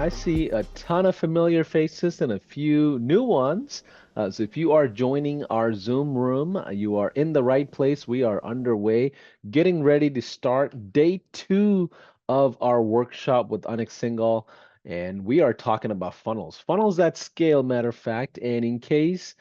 I see a ton of familiar faces and a few new ones. So if you are joining our Zoom room, you are in the right place. We are underway, getting ready to start day two of our workshop with Anik Singal. And we are talking about funnels, funnels at scale, matter of fact. And in case,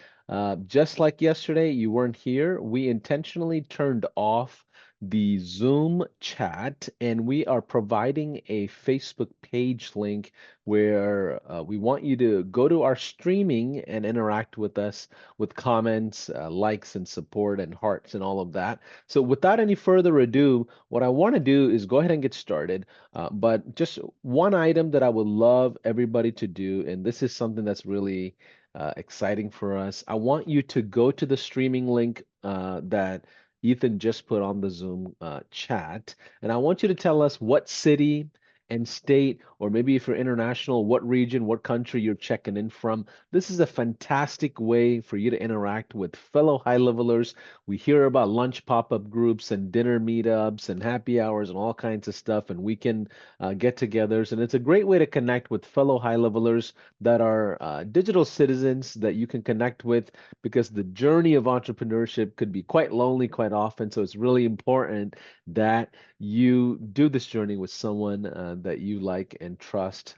just like yesterday, you weren't here, we intentionally turned off the Zoom chat, and we are providing a Facebook page link where we want you to go to our streaming and interact with us with comments, likes, and support, and hearts, and all of that. So, without any further ado, what I want to do is go ahead and get started. But just one item that I would love everybody to do, and this is something that's really exciting for us. I want you to go to the streaming link that Ethan just put on the Zoom chat. And I want you to tell us what city and state, or maybe if you're international, what region, what country you're checking in from. This is a fantastic way for you to interact with fellow high levelers. We hear about lunch pop-up groups and dinner meetups and happy hours and all kinds of stuff, and we can get-togethers. And it's a great way to connect with fellow high levelers that are digital citizens that you can connect with, because the journey of entrepreneurship could be quite lonely quite often. So it's really important that you do this journey with someone that you like and trust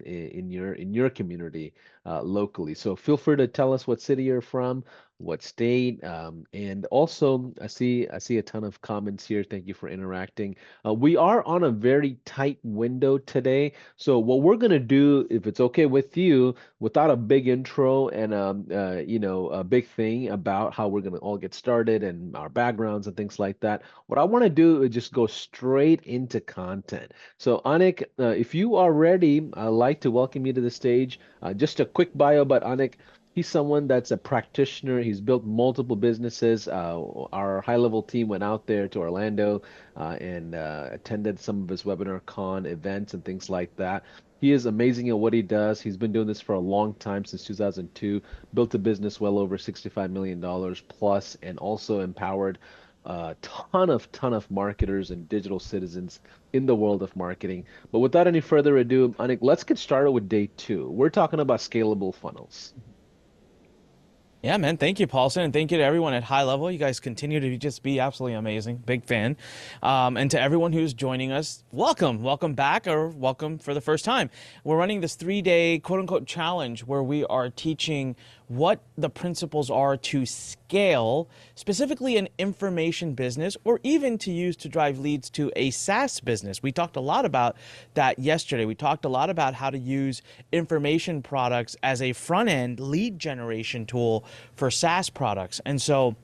in your community locally. So feel free to tell us what city you're from, what state, and also I see a ton of comments here. Thank you for interacting. We are on a very tight window today, so what we're gonna do, if it's okay with you, without a big intro and a big thing about how we're gonna all get started and our backgrounds and things like that. What I want to do is just go straight into content. So Anik, if you are ready, I'd like to welcome you to the stage. Just a quick bio about Anik. He's someone that's a practitioner. He's built multiple businesses. Our high-level team went out there to Orlando and attended some of his webinar con events and things like that. He is amazing at what he does. He's been doing this for a long time, since 2002, built a business well over $65 million plus, and also empowered a ton of marketers and digital citizens in the world of marketing. But without any further ado, Anik, let's get started with day two. We're talking about scalable funnels. Yeah, man. Thank you, Paulson, and thank you to everyone at High Level. You guys continue to just be absolutely amazing. Big fan. And to everyone who's joining us, welcome. Welcome back, or welcome for the first time. We're running this 3-day quote-unquote challenge where we are teaching what the principles are to scale, specifically an information business, or even to use to drive leads to a SaaS business. We talked a lot about that yesterday. We talked a lot about how to use information products as a front-end lead generation tool for SaaS products. And so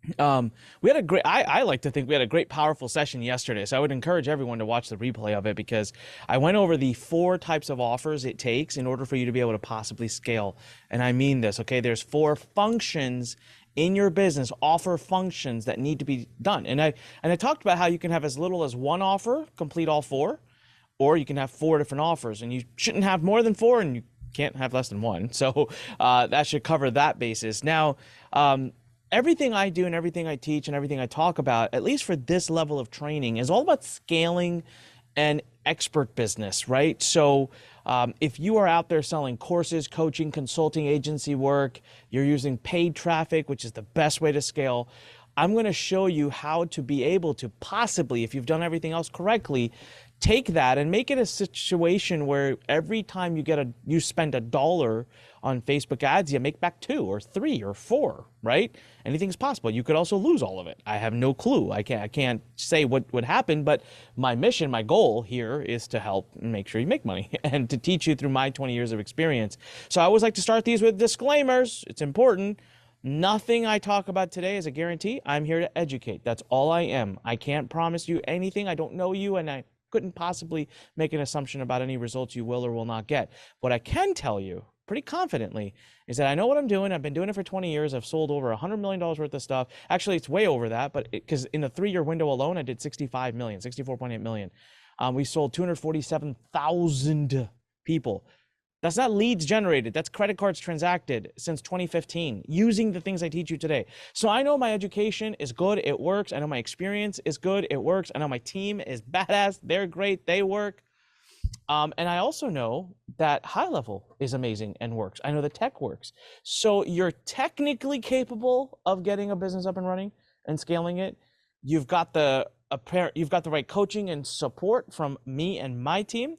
we had a great, I like to think we had a great, powerful session yesterday. So I would encourage everyone to watch the replay of it, because I went over the 4 types of offers it takes in order for you to be able to possibly scale. And I mean this, okay? There's 4 functions in your business, offer functions that need to be done. And I talked about how you can have as little as 1 offer, complete all 4, or you can have 4 different offers, and you shouldn't have more than 4, and you can't have less than 1. So that should cover that basis. Now, everything I do and everything I teach and everything I talk about, at least for this level of training, is all about scaling an expert business, right? So if you are out there selling courses, coaching, consulting, agency work, you're using paid traffic, which is the best way to scale, I'm going to show you how to be able to possibly, if you've done everything else correctly, take that and make it a situation where every time you spend $1 on Facebook ads, you make back 2 or 3 or 4, right? Anything's possible. You could also lose all of it. I have no clue. I can't say what would happen, but my mission, my goal here is to help make sure you make money and to teach you through my 20 years of experience. So I always like to start these with disclaimers. It's important. Nothing I talk about today is a guarantee. I'm here to educate. That's all I am. I can't promise you anything. I don't know you, and I couldn't possibly make an assumption about any results you will or will not get. What I can tell you pretty confidently is that I know what I'm doing. I've been doing it for 20 years. I've sold over $100 million worth of stuff. Actually, it's way over that, but because in the 3-year window alone, I did 65 million, 64.8 million. We sold 247,000 people. That's not leads generated. That's credit cards transacted since 2015 using the things I teach you today. So I know my education is good. It works. I know my experience is good. It works. I know my team is badass. They're great. They work. And I also know that high level is amazing and works. I know the tech works. So you're technically capable of getting a business up and running and scaling it. You've got the right coaching and support from me and my team.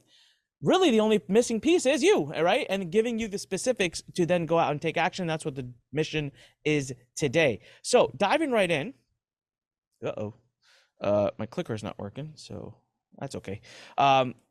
Really, the only missing piece is you, right? And giving you the specifics to then go out and take action. That's what the mission is today. So diving right in. Uh-oh. My clicker is not working, so that's okay.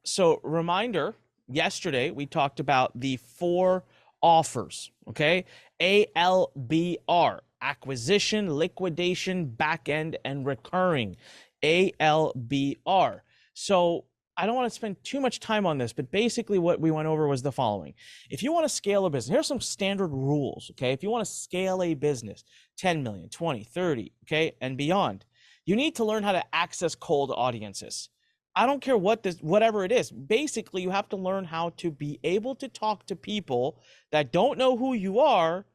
So reminder, yesterday we talked about the 4 offers, okay? ALBR, acquisition, liquidation, back end, and recurring. ALBR. So I don't want to spend too much time on this, but basically what we went over was the following. If you want to scale a business, here's some standard rules, okay? If you want to scale a business, 10 million, 20, 30, okay, and beyond, you need to learn how to access cold audiences. I don't care whatever it is. Basically, you have to learn how to be able to talk to people that don't know who you are,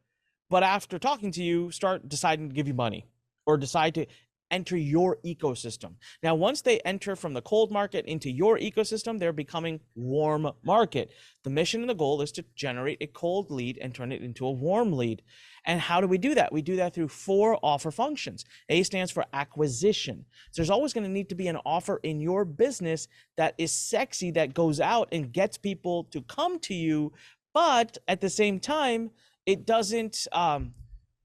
but after talking to you, start deciding to give you money or decide to enter your ecosystem. Now, once they enter from the cold market into your ecosystem, they're becoming warm market. The mission and the goal is to generate a cold lead and turn it into a warm lead. And how do we do that? We do that through 4 offer functions. A stands for acquisition. So there's always going to need to be an offer in your business that is sexy, that goes out and gets people to come to you, but at the same time, it doesn't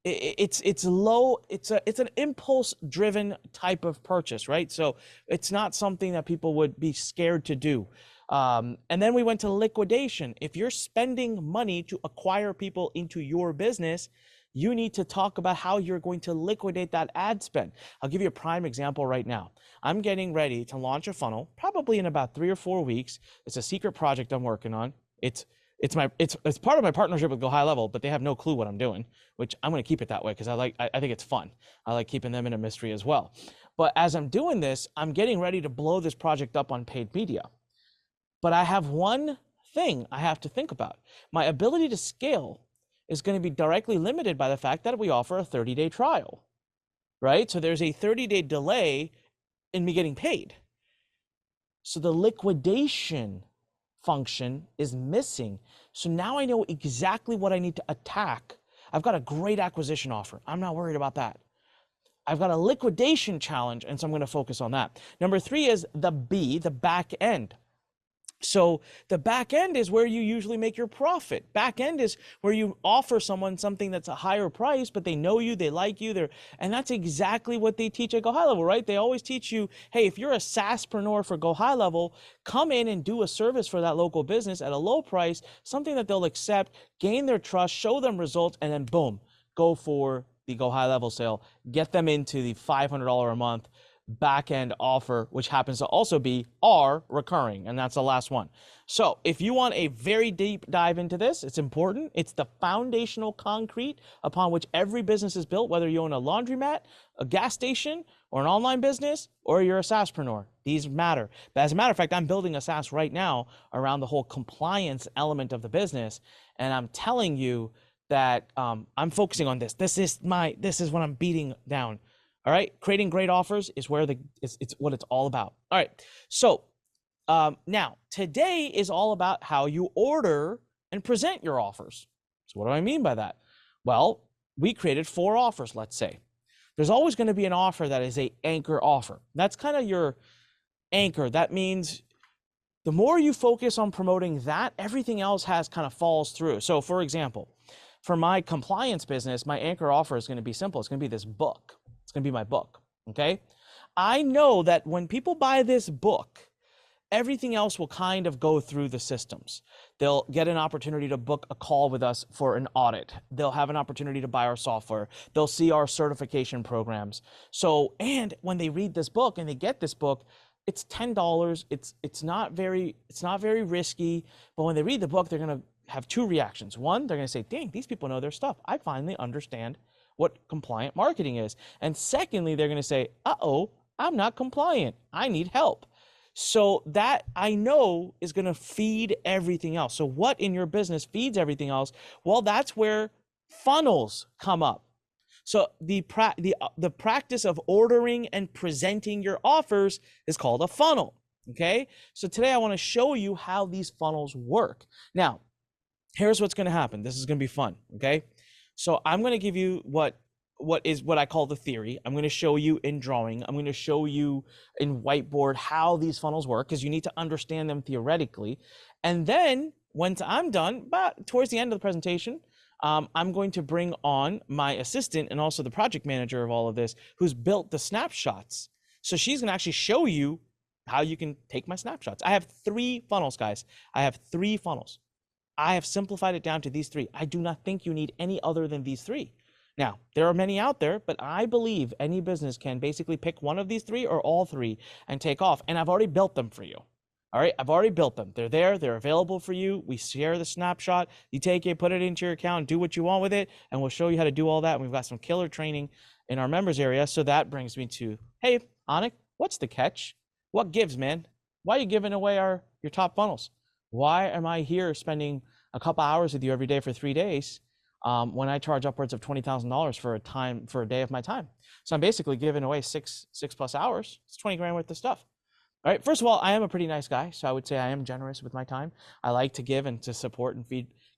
it's low, it's an impulse driven type of purchase, right? So it's not something that people would be scared to do. And then we went to liquidation. If you're spending money to acquire people into your business, you need to talk about how you're going to liquidate that ad spend. I'll give you a prime example right now. I'm getting ready to launch a funnel probably in about 3 or 4 weeks. It's a secret project I'm working on. It's part of my partnership with Go High Level, but they have no clue what I'm doing, which I'm going to keep it that way because I think it's fun. I like keeping them in a mystery as well. But as I'm doing this, I'm getting ready to blow this project up on paid media. But I have one thing I have to think about. My ability to scale is going to be directly limited by the fact that we offer a 30-day trial, right? So there's a 30-day delay in me getting paid. So the liquidation function is missing. So now I know exactly what I need to attack. I've got a great acquisition offer. I'm not worried about that. I've got a liquidation challenge, and so I'm going to focus on that. Number 3 is the B, the back end. So the back end is where you usually make your profit. Back end is where you offer someone something that's a higher price, but they know you, they like you, and that's exactly what they teach at Go High Level, right? They always teach you, hey, if you're a SaaSpreneur for Go High Level, come in and do a service for that local business at a low price, something that they'll accept, gain their trust, show them results, and then boom, go for the Go High Level sale, get them into the $500 a month back-end offer, which happens to also be our recurring, and that's the last one. So if you want a very deep dive into this, it's important. It's the foundational concrete upon which every business is built, whether you own a laundromat, a gas station, or an online business, or you're a SaaSpreneur. These matter. But as a matter of fact, I'm building a SaaS right now around the whole compliance element of the business, and I'm telling you that I'm focusing on this. This is what I'm beating down. All right, creating great offers is where it's what it's all about. All right, so now today is all about how you order and present your offers. So what do I mean by that? Well, we created 4 offers, let's say. There's always going to be an offer that is an anchor offer. That's kind of your anchor. That means the more you focus on promoting that, everything else kind of falls through. So for example, for my compliance business, my anchor offer is going to be simple. It's going to be this book. It's going to be my book, okay? I know that when people buy this book, everything else will kind of go through the systems. They'll get an opportunity to book a call with us for an audit. They'll have an opportunity to buy our software. They'll see our certification programs. So, and when they read this book and they get this book, it's $10. It's not very risky, but when they read the book, they're going to have 2 reactions. One, they're going to say, dang, these people know their stuff. I finally understand what compliant marketing is. And secondly, they're going to say, uh-oh, I'm not compliant. I need help. So that I know is going to feed everything else. So what in your business feeds everything else? Well, that's where funnels come up. So the practice of ordering and presenting your offers is called a funnel. Okay, so today I want to show you how these funnels work. Now, here's what's going to happen. This is going to be fun. Okay, so I'm going to give you what I call the theory. I'm going to show you in drawing. I'm going to show you in whiteboard how these funnels work, because you need to understand them theoretically. And then once I'm done, but towards the end of the presentation, I'm going to bring on my assistant and also the project manager of all of this, who's built the snapshots. So she's going to actually show you how you can take my snapshots. I have 3 funnels, guys. I have 3 funnels. I have simplified it down to these 3. I do not think you need any other than these 3. Now, there are many out there, but I believe any business can basically pick one of these 3 or all 3 and take off. And I've already built them for you. All right, I've already built them. They're there. They're available for you. We share the snapshot. You take it, put it into your account, do what you want with it, and we'll show you how to do all that. And we've got some killer training in our members area. So that brings me to, hey, Anik, what's the catch? What gives, man? Why are you giving away your top funnels? Why am I here spending a couple hours with you every day for 3 days when I charge upwards of $20,000 for a day of my time? So I'm basically giving away six plus hours. It's 20 grand worth of stuff. All right. First of all, I am a pretty nice guy, so I would say I am generous with my time. I like to give and to support and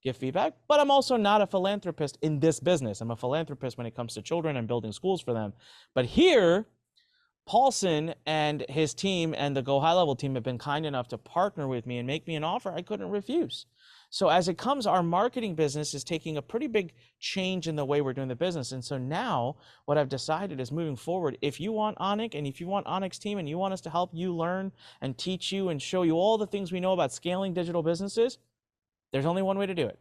give feedback, but I'm also not a philanthropist in this business. I'm a philanthropist when it comes to children and building schools for them. But here, Paulson and his team and the Go High Level team have been kind enough to partner with me and make me an offer I couldn't refuse. So as it comes, our marketing business is taking a pretty big change in the way we're doing the business. And so now what I've decided is, moving forward, if you want Anik and if you want Anik's team and you want us to help you learn and teach you and show you all the things we know about scaling digital businesses, there's only one way to do it.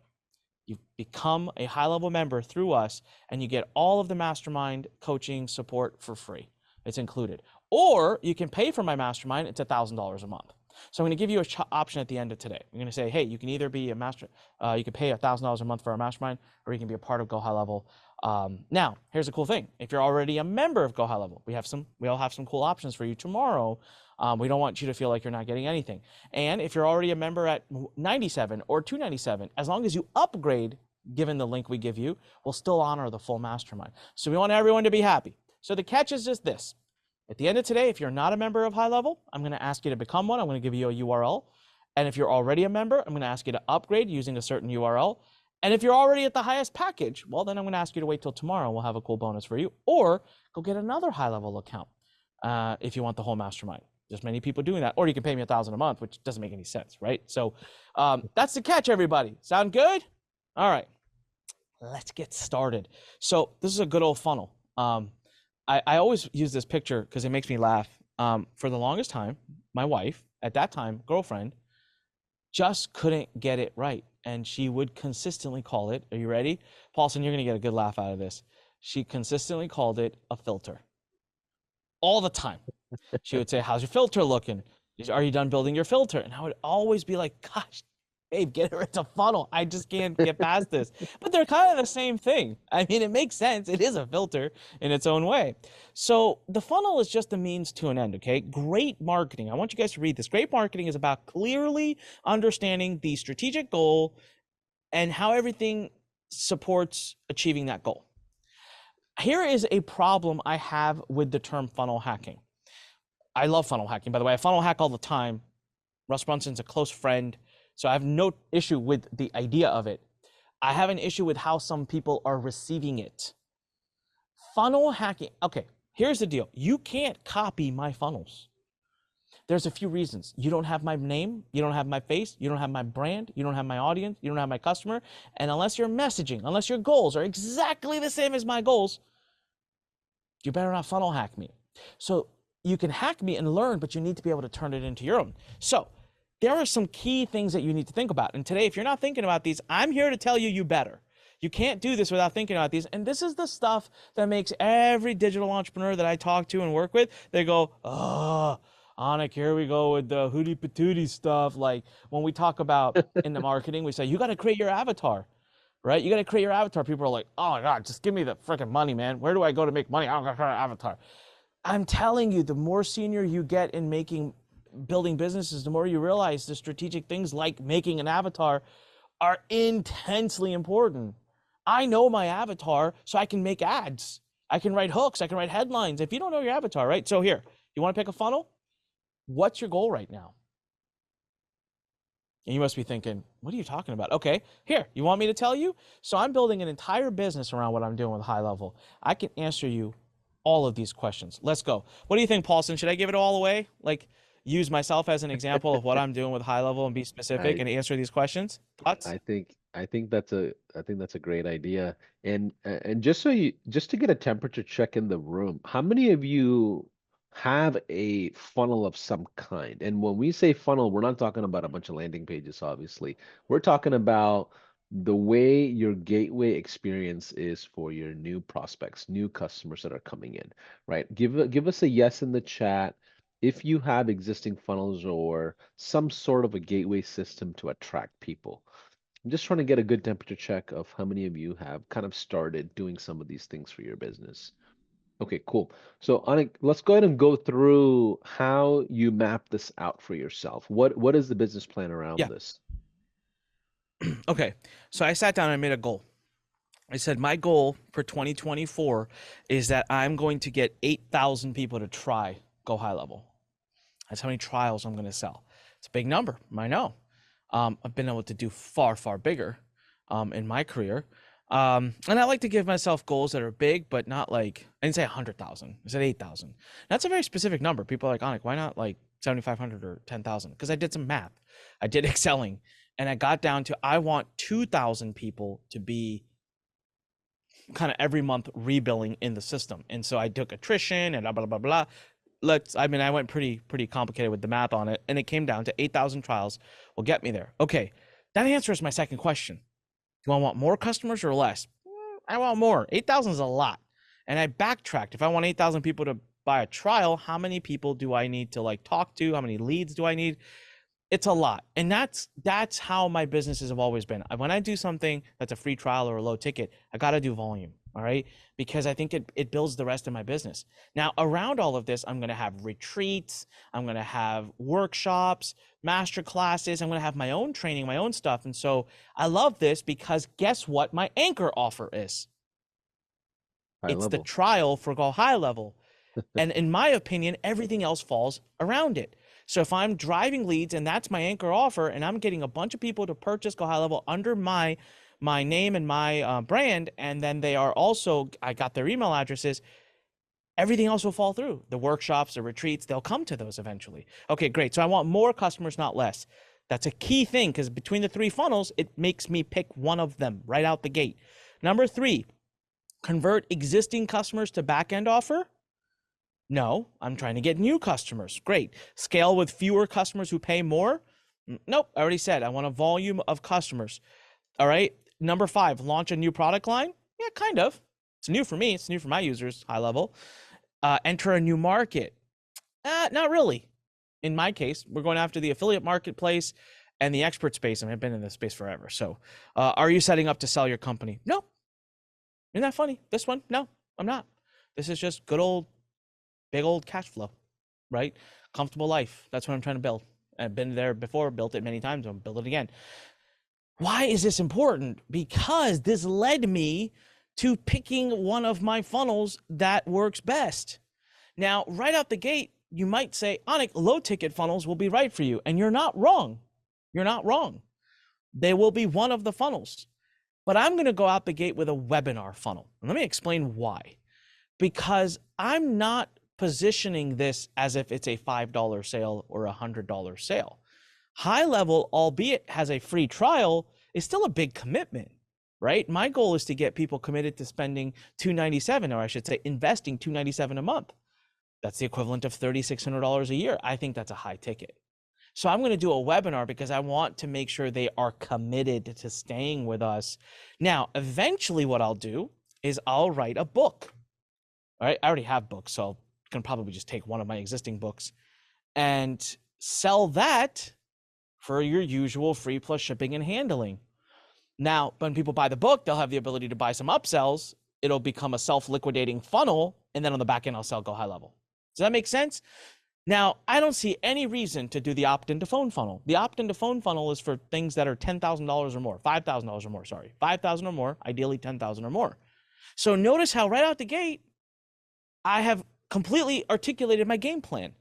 You become a high level member through us and you get all of the mastermind coaching support for free. It's included. Or you can pay for my mastermind. It's $1,000 a month. So I'm going to give you an option at the end of today. I'm going to say, hey, you can either be you can pay $1,000 a month for our mastermind, or you can be a part of Go High Level. Now, here's a cool thing. If you're already a member of Go High Level, we all have some cool options for you tomorrow. We don't want you to feel like you're not getting anything. And if you're already a member at 97 or 297, as long as you upgrade, given the link we give you, we'll still honor the full mastermind. So we want everyone to be happy. So the catch is just this. At the end of today, if you're not a member of High Level, I'm going to ask you to become one. I'm going to give you a URL. And if you're already a member, I'm going to ask you to upgrade using a certain URL. And if you're already at the highest package, well, then I'm going to ask you to wait till tomorrow. We'll have a cool bonus for you. Or go get another High Level account if you want the whole mastermind. There's many people doing that. Or you can pay me $1,000 a month, which doesn't make any sense, right? So that's the catch, everybody. Sound good? All right. Let's get started. So this is a good old funnel. I always use this picture because it makes me laugh. For the longest time, my wife, at that time, girlfriend, just couldn't get it right. And she would consistently call it, are you ready? Paulson, you're going to get a good laugh out of this. She consistently called it a filter. All the time. She would say, how's your filter looking? Are you done building your filter? And I would always be like, gosh, babe, get her into funnel. I just can't get past this. But they're kind of the same thing. I mean, it makes sense. It is a filter in its own way. So the funnel is just a means to an end, okay? Great marketing. I want you guys to read this. Great marketing is about clearly understanding the strategic goal and how everything supports achieving that goal. Here is a problem I have with the term funnel hacking. I love funnel hacking. By the way, I funnel hack all the time. Russ Brunson's a close friend. So I have no issue with the idea of it. I have an issue with how some people are receiving it. Funnel hacking. Okay, here's the deal. You can't copy my funnels. There's a few reasons. You don't have my name. You don't have my face. You don't have my brand. You don't have my audience. You don't have my customer. And unless your messaging, unless your goals are exactly the same as my goals, you better not funnel hack me. So you can hack me and learn, but you need to be able to turn it into your own. So there are some key things that you need to think about. And today, if you're not thinking about these, I'm here to tell you, you better. You can't do this without thinking about these. And this is the stuff that makes every digital entrepreneur that I talk to and work with, they go, oh, Anik, here we go with the hootie patootie stuff. Like when we talk about in the marketing, we say, you got to create your avatar, right? You got to create your avatar. People are like, oh my God, just give me the freaking money, man. Where do I go to make money? I don't got to create an avatar. I'm telling you, the more senior you get in building businesses, the more you realize the strategic things like making an avatar are intensely important. I know my avatar, so I can make ads. I can write hooks. I can write headlines. If you don't know your avatar, right? So here, you want to pick a funnel? What's your goal right now? And you must be thinking, what are you talking about? Okay, here, you want me to tell you? So I'm building an entire business around what I'm doing with high level. I can answer you all of these questions. Let's go. What do you think, Paulson? Should I give it all away? Like, use myself as an example of what I'm doing with high level and be specific I and answer these questions? Thoughts? I think that's a great idea. And just so you just to get a temperature check in the room, how many of you have a funnel of some kind? And when we say funnel, we're not talking about a bunch of landing pages, obviously. We're talking about the way your gateway experience is for your new prospects, new customers that are coming in, right? Give us a yes in the chat if you have existing funnels or some sort of a gateway system to attract people. I'm just trying to get a good temperature check of how many of you have kind of started doing some of these things for your business. Okay, cool. So, Anik, let's go ahead and go through how you map this out for yourself. What is the business plan around Yeah. this? Okay. So I sat down and I made a goal. I said, my goal for 2024 is that I'm going to get 8,000 people to try Go High Level. That's how many trials I'm going to sell. It's a big number. I know. I've been able to do far, far bigger in my career. And I like to give myself goals that are big, but not like, I didn't say 100,000. I said 8,000. That's a very specific number. People are like, Anik, why not like 7,500 or 10,000? Because I did some math. I did Excelling and I got down to, I want 2,000 people to be kind of every month rebilling in the system. And so I took attrition and blah, blah, blah, blah. I went pretty complicated with the math on it, and it came down to 8,000 trials will get me there. Okay, that answers my second question. Do I want more customers or less? I want more. 8,000 is a lot. And I backtracked. If I want 8,000 people to buy a trial, how many people do I need to like talk to? How many leads do I need? It's a lot. And that's how my businesses have always been. When I do something that's a free trial or a low ticket, I got to do volume. All right. Because I think it builds the rest of my business. Now, around all of this, I'm going to have retreats. I'm going to have workshops, master classes. I'm going to have my own training, my own stuff. And so I love this because guess what my anchor offer is? High It's the level. trial for Go High Level. And in my opinion, everything else falls around it. So if I'm driving leads and that's my anchor offer and I'm getting a bunch of people to purchase Go High Level under my name and my brand, and then they are also, I got their email addresses, everything else will fall through. The workshops, the retreats, they'll come to those eventually. Okay, great. So I want more customers, not less. That's a key thing because between the three funnels, it makes me pick one of them right out the gate. Number three, convert existing customers to back end offer. No, I'm trying to get new customers. Great. Scale with fewer customers who pay more. Nope, I already said I want a volume of customers. All right. Number five, launch a new product line. Yeah, kind of. It's new for me. It's new for my users, high level. Enter a new market. Not really. In my case, we're going after the affiliate marketplace and the expert space. I mean, I've been in this space forever. So, are you setting up to sell your company? No. Isn't that funny? This one? No, I'm not. This is just good old, big old cash flow, right? Comfortable life. That's what I'm trying to build. I've been there before, built it many times. I'll build it again. Why is this important? Because this led me to picking one of my funnels that works best. Now, right out the gate, you might say, Anik, low ticket funnels will be right for you. And you're not wrong. You're not wrong. They will be one of the funnels. But I'm going to go out the gate with a webinar funnel. And let me explain why. Because I'm not positioning this as if it's a $5 sale or a $100 sale. High level, albeit has a free trial, is still a big commitment, right? My goal is to get people committed to spending $297, or I should say investing $297 a month. That's the equivalent of $3,600 a year. I think that's a high ticket. So I'm going to do a webinar because I want to make sure they are committed to staying with us. Now, eventually what I'll do is I'll write a book. All right, I already have books, so I can probably just take one of my existing books and sell that for your usual free plus shipping and handling. Now, when people buy the book, they'll have the ability to buy some upsells. It'll become a self-liquidating funnel, and then on the back end, I'll sell Go High Level. Does that make sense? Now, I don't see any reason to do the opt-in to phone funnel. The opt-in to phone funnel is for things that are $10,000 or more, $5,000 or more, sorry. 5,000 or more, ideally 10,000 or more. So notice how right out the gate, I have completely articulated my game plan.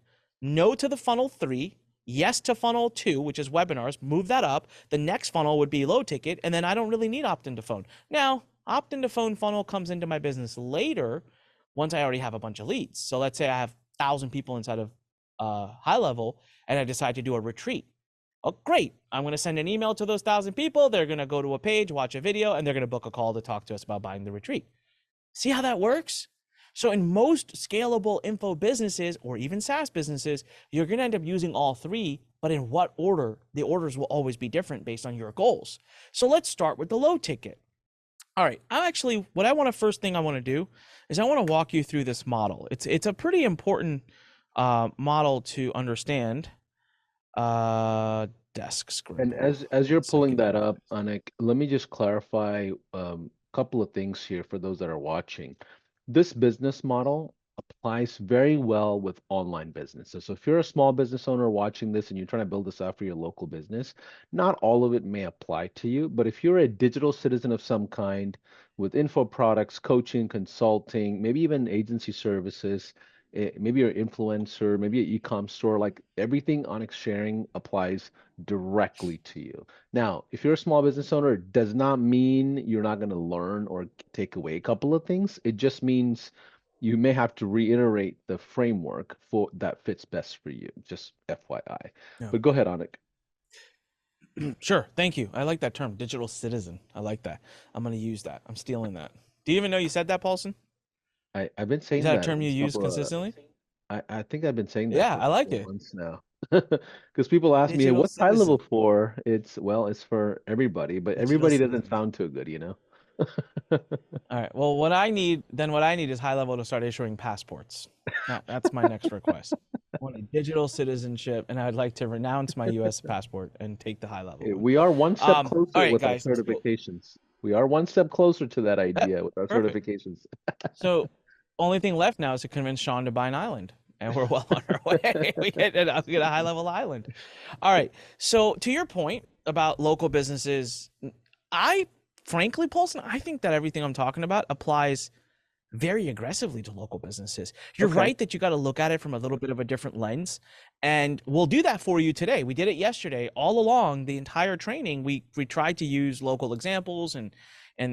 no to the funnel 3, yes to funnel 2, which is webinars, move that up. The next funnel would be low ticket, and then I don't really need opt into phone. Now, opt into phone funnel comes into my business later once I already have a bunch of leads. So let's say I have 1,000 people inside of high level, and I decide to do a retreat. Oh, great. I'm going to send an email to those 1,000 people. They're going to go to a page, watch a video, and they're going to book a call to talk to us about buying the retreat. See how that works? So in most scalable info businesses or even SaaS businesses, you're going to end up using all three, but in what order? The orders will always be different based on your goals. So let's start with the low ticket. All right, what I want to first thing I want to do is I want to walk you through this model. It's a pretty important model to understand. Desk And Scribble. as you're One pulling second. that up, Anik, let me just clarify a couple of things here for those that are watching. This business model applies very well with online businesses. So if you're a small business owner watching this and you're trying to build this out for your local business, not all of it may apply to you, but if you're a digital citizen of some kind with info products, coaching, consulting, maybe even agency services, maybe you're an influencer, maybe an e-com store, like everything Onyx sharing applies directly to you. Now, if you're a small business owner, it does not mean you're not going to learn or take away a couple of things. It just means you may have to reiterate the framework for that fits best for you. Just FYI. Yeah. But go ahead, Anik. Sure. Thank you. I like that term, digital citizen. I like that. I'm going to use that. I'm stealing that. Do you even know you said that, Paulson? I've been Is saying that a that term you a use couple of consistently? I think I've been saying that Yeah, for a I like couple of it. months now. Because people ask me, "Hey, Digital what's high level citizen. for?" It's for everybody, but Digital everybody doesn't citizen. sound too good, you know? All right. Well, what I need is high level to start issuing passports. That's my next request. I want a digital citizenship, and I'd like to renounce my U.S. passport and take the high level one. We are one step All closer right, with our guys. So, certifications. We are one step closer to that yep, idea with our perfect. certifications. So, only thing left now is to convince Sean to buy an island, and we're well on our way. We get a high level island. All right. So, to your point about local businesses, I frankly, Paulson, I think that everything I'm talking about applies very aggressively to local businesses. You're Okay. right that you got to look at it from a little bit of a different lens, and we'll do that for you today. We did it yesterday. All along the entire training, we tried to use local examples, and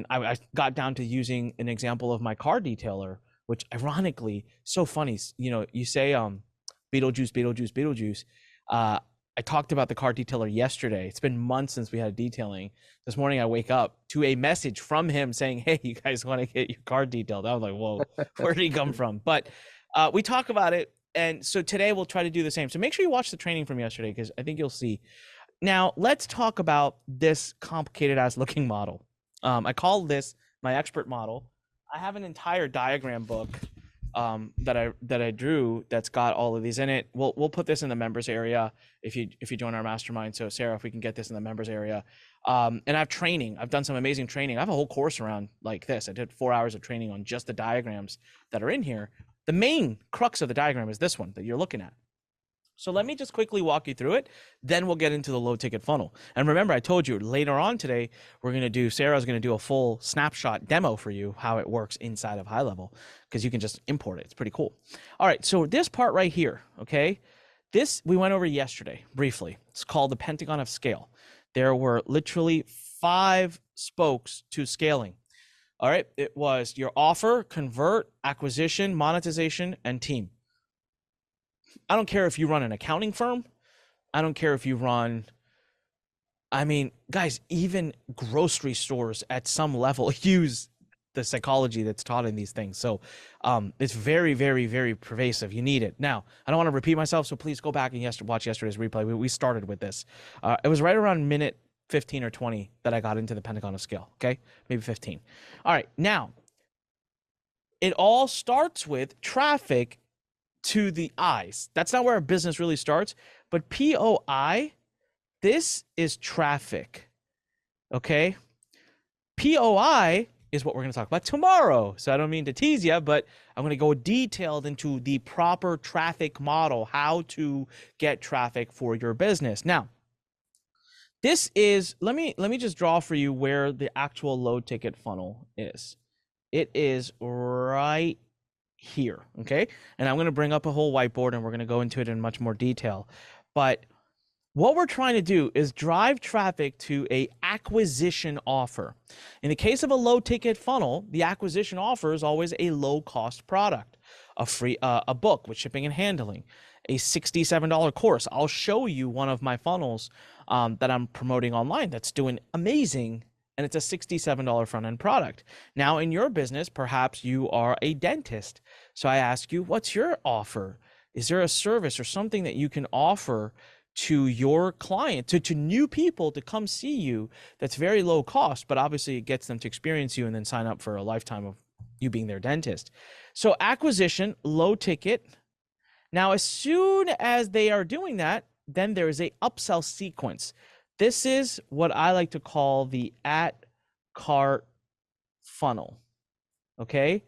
I got down to using an example of my car detailer, which ironically, so funny. You know, you say Beetlejuice, Beetlejuice, Beetlejuice. I talked about the car detailer yesterday. It's been months since we had detailing. This morning I wake up to a message from him saying, "Hey, you guys want to get your car detailed?" I was like, "Whoa, where did he come from?" But we talk about it, and so today we'll try to do the same. So make sure you watch the training from yesterday because I think you'll see. Now let's talk about this complicated ass looking model. I call this my expert model. I have an entire diagram book that I drew that's got all of these in it. We'll put this in the members area if you join our mastermind. So Sarah, if we can get this in the members area, and I have training. I've done some amazing training. I have a whole course around like this. I did 4 hours of training on just the diagrams that are in here. The main crux of the diagram is this one that you're looking at. So let me just quickly walk you through it. Then we'll get into the low ticket funnel. And remember, I told you later on today, Sarah's going to do a full snapshot demo for you, how it works inside of high level, because you can just import it. It's pretty cool. All right. So this part right here, okay, this we went over yesterday briefly. It's called the Pentagon of Scale. There were literally 5 spokes to scaling. All right. It was your offer, convert, acquisition, monetization, and team. I don't care if you run an accounting firm. I don't care if you run, I mean, guys, even grocery stores at some level use the psychology that's taught in these things. So it's very, very, very pervasive. You need it. Now, I don't want to repeat myself, so please go back and watch yesterday's replay. We started with this. It was right around minute 15 or 20 that I got into the Pentagon of Scale, okay? Maybe 15. All right, now, it all starts with traffic to the eyes. That's not where a business really starts, but POI, this is traffic. Okay. POI is what we're going to talk about tomorrow. So I don't mean to tease you, but I'm going to go detailed into the proper traffic model, how to get traffic for your business. Now, this is let me just draw for you where the actual low ticket funnel is. It is right here, okay? And I'm going to bring up a whole whiteboard and we're going to go into it in much more detail. But what we're trying to do is drive traffic to a acquisition offer. In the case of a low ticket funnel, the acquisition offer is always a low cost product, a book with shipping and handling, a $67 course. I'll show you one of my funnels that I'm promoting online that's doing amazing, and it's a $67 front end product. Now, in your business, perhaps you are a dentist. So I ask you, what's your offer? Is there a service or something that you can offer to your client, to new people to come see you that's very low cost, but obviously it gets them to experience you and then sign up for a lifetime of you being their dentist? So acquisition, low ticket. Now, as soon as they are doing that, then there is a upsell sequence. This is what I like to call the at cart funnel. Okay.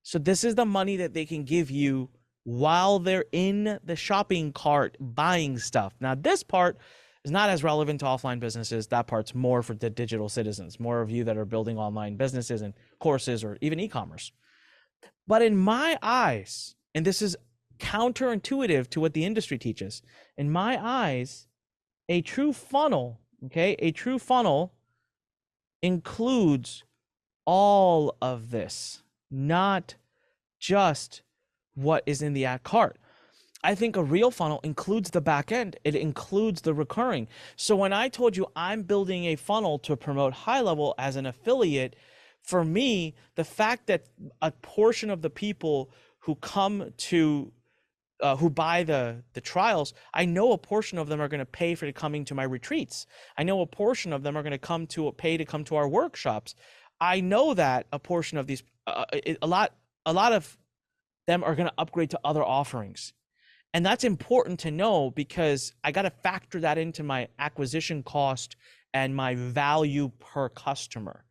So this is the money that they can give you while they're in the shopping cart buying stuff. Now, this part is not as relevant to offline businesses. That part's more for the digital citizens, more of you that are building online businesses and courses or even e-commerce. But in my eyes, and this is counterintuitive to what the industry teaches, in my eyes, a true funnel, okay, a true funnel includes all of this, not just what is in the at cart. I think a real funnel includes the back end. It includes the recurring. So when I told you I'm building a funnel to promote High Level as an affiliate, for me, the fact that a portion of the people who come to who buy the trials, I know a portion of them are going to pay for coming to my retreats. I know a portion of them are going to pay to come to our workshops. I know that a portion of these, a lot of them are going to upgrade to other offerings. And that's important to know because I got to factor that into my acquisition cost and my value per customer.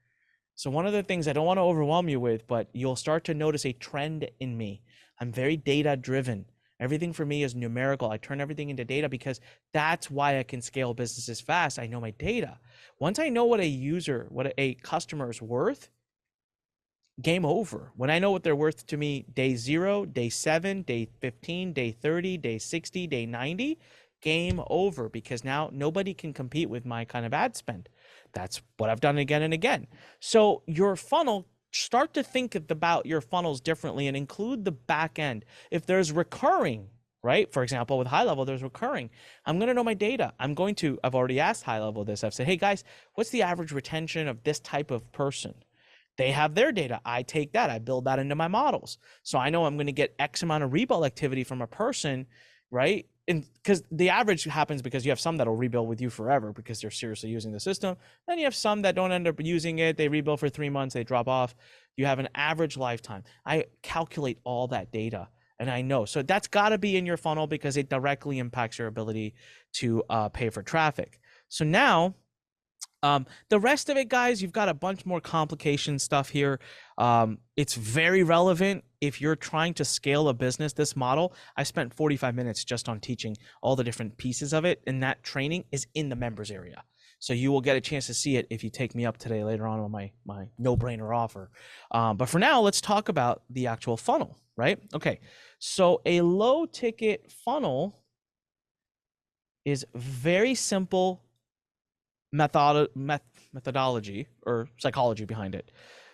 So one of the things I don't want to overwhelm you with, but you'll start to notice a trend in me. I'm very data driven. Everything for me is numerical. I turn everything into data because that's why I can scale businesses fast. I know my data. Once I know what a customer is worth, game over. When I know what they're worth to me, day 0, day 7, day 15, day 30, day 60, day 90, game over, because now nobody can compete with my kind of ad spend. That's what I've done again and again. So your funnel, start to think about your funnels differently and include the back end. If there's recurring, right? For example, with High Level, there's recurring. I'm going to know my data. I've already asked High Level this. I've said, hey guys, what's the average retention of this type of person? They have their data. I take that. I build that into my models. So I know I'm going to get X amount of rebuild activity from a person, right? And because the average happens because you have some that'll rebuild with you forever because they're seriously using the system. Then you have some that don't end up using it. They rebuild for 3 months, they drop off. You have an average lifetime. I calculate all that data and I know. So that's got to be in your funnel because it directly impacts your ability to pay for traffic. So now, the rest of it, guys, you've got a bunch more complication stuff here. It's very relevant if you're trying to scale a business. This model, I spent 45 minutes just on teaching all the different pieces of it, and that training is in the members area. So you will get a chance to see it if you take me up today later on my no-brainer offer. But for now, let's talk about the actual funnel, right? Okay, so a low-ticket funnel is very simple methodology or psychology behind it.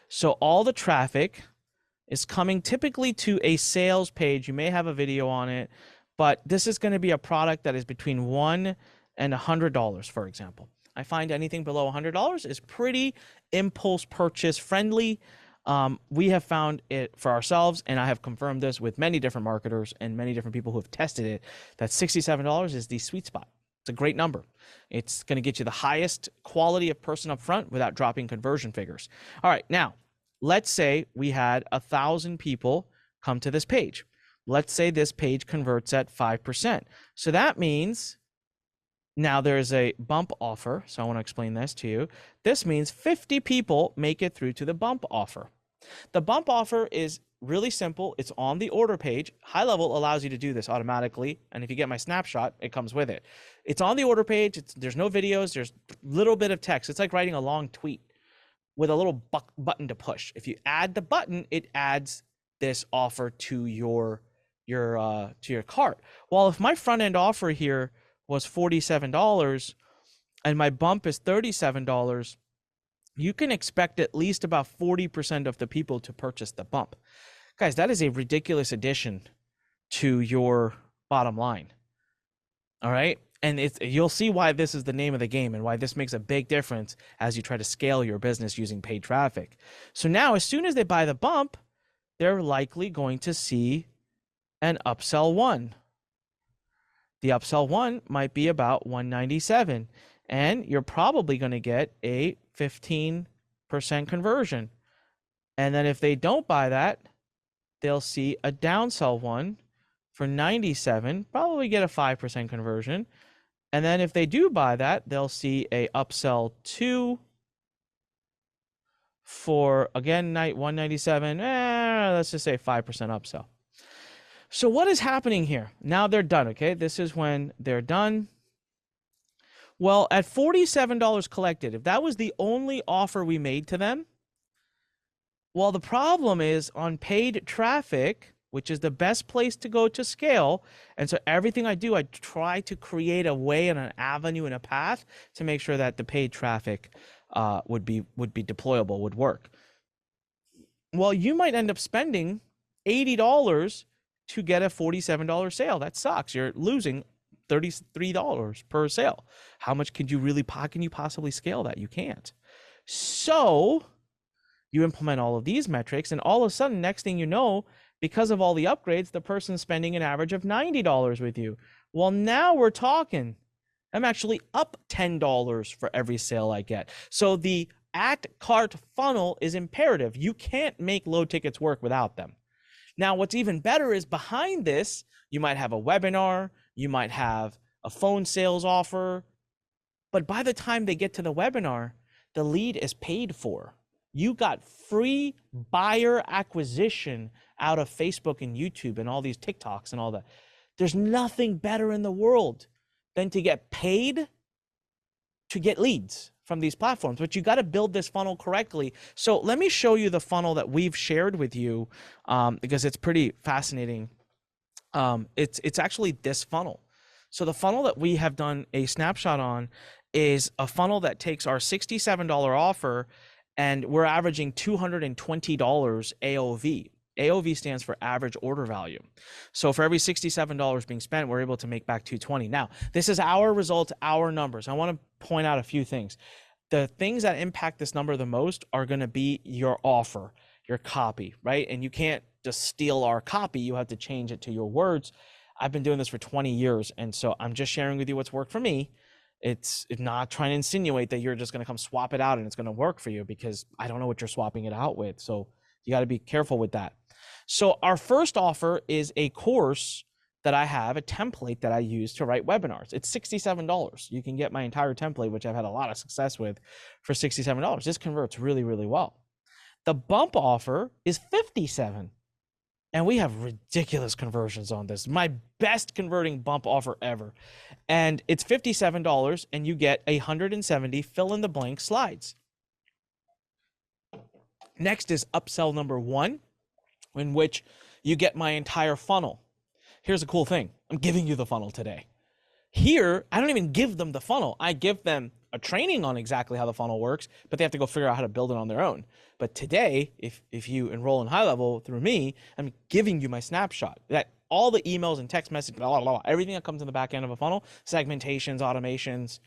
So all the traffic is coming typically to a sales page. You may have a video on it, but this is going to be a product that is between $1 and $100, for example. I find anything below $100 is pretty impulse purchase friendly. We have found it for ourselves, and I have confirmed this with many different marketers and many different people who have tested it, that $67 is the sweet spot. It's a great number. It's going to get you the highest quality of person up front without dropping conversion figures. All right, now, let's say we had 1,000 people come to this page. Let's say this page converts at 5%. So that means now there's a bump offer. So I want to explain this to you. This means 50 people make it through to the bump offer. The bump offer is really simple. It's on the order page. High Level allows you to do this automatically. And if you get my snapshot, it comes with it. It's on the order page. There's no videos. There's a little bit of text. It's like writing a long tweet with a little button to push. If you add the button, it adds this offer to your cart. Well, if my front end offer here was $47 and my bump is $37, you can expect at least about 40% of the people to purchase the bump. Guys, that is a ridiculous addition to your bottom line. All right. And you'll see why this is the name of the game and why this makes a big difference as you try to scale your business using paid traffic. So now, as soon as they buy the bump, they're likely going to see an upsell one. The upsell one might be about $197, and you're probably going to get a 15% conversion. And then if they don't buy that, they'll see a downsell one for $97, probably get a 5% conversion. And then if they do buy that, they'll see a upsell 2 for, again, night $197. Let's just say 5% upsell. So what is happening here? Now they're done, okay? This is when they're done. Well, at $47 collected, if that was the only offer we made to them, well, the problem is on paid traffic, which is the best place to go to scale. And so everything I do, I try to create a way and an avenue and a path to make sure that the paid traffic would be deployable, would work. Well, you might end up spending $80 to get a $47 sale. That sucks. You're losing $33 per sale. How much can you possibly scale that? You can't. So you implement all of these metrics, and all of a sudden, next thing you know, because of all the upgrades, the person's spending an average of $90 with you. Well, now we're talking. I'm actually up $10 for every sale I get. So the at-cart funnel is imperative. You can't make low tickets work without them. Now, what's even better is behind this, you might have a webinar, you might have a phone sales offer, but by the time they get to the webinar, the lead is paid for. You got free buyer acquisition out of Facebook and YouTube and all these TikToks and all that. There's nothing better in the world than to get paid to get leads from these platforms, but you got to build this funnel correctly. So let me show you the funnel that we've shared with you because it's pretty fascinating. It's actually this funnel. So the funnel that we have done a snapshot on is a funnel that takes our $67 offer, and we're averaging $220 AOV. AOV stands for average order value. So for every $67 being spent, we're able to make back $220. Now, this is our results, our numbers. I want to point out a few things. The things that impact this number the most are going to be your offer, your copy, right? And you can't just steal our copy. You have to change it to your words. I've been doing this for 20 years, and so I'm just sharing with you what's worked for me. It's not trying to insinuate that you're just going to come swap it out and it's going to work for you, because I don't know what you're swapping it out with. So you got to be careful with that. So our first offer is a course that I have, a template that I use to write webinars. It's $67. You can get my entire template, which I've had a lot of success with, for $67. This converts really, really well. The bump offer is $57. And we have ridiculous conversions on this. My best converting bump offer ever. And it's $57, and you get 170 fill-in-the-blank slides. Next is upsell number 1, in which you get my entire funnel. Here's a cool thing. I'm giving you the funnel today. Here, I don't even give them the funnel. I give them a training on exactly how the funnel works, but they have to go figure out how to build it on their own. But today, if you enroll in High Level through me, I'm giving you my snapshot. That all the emails and text messages, blah, blah, blah, everything that comes in the back end of a funnel, segmentations, automations,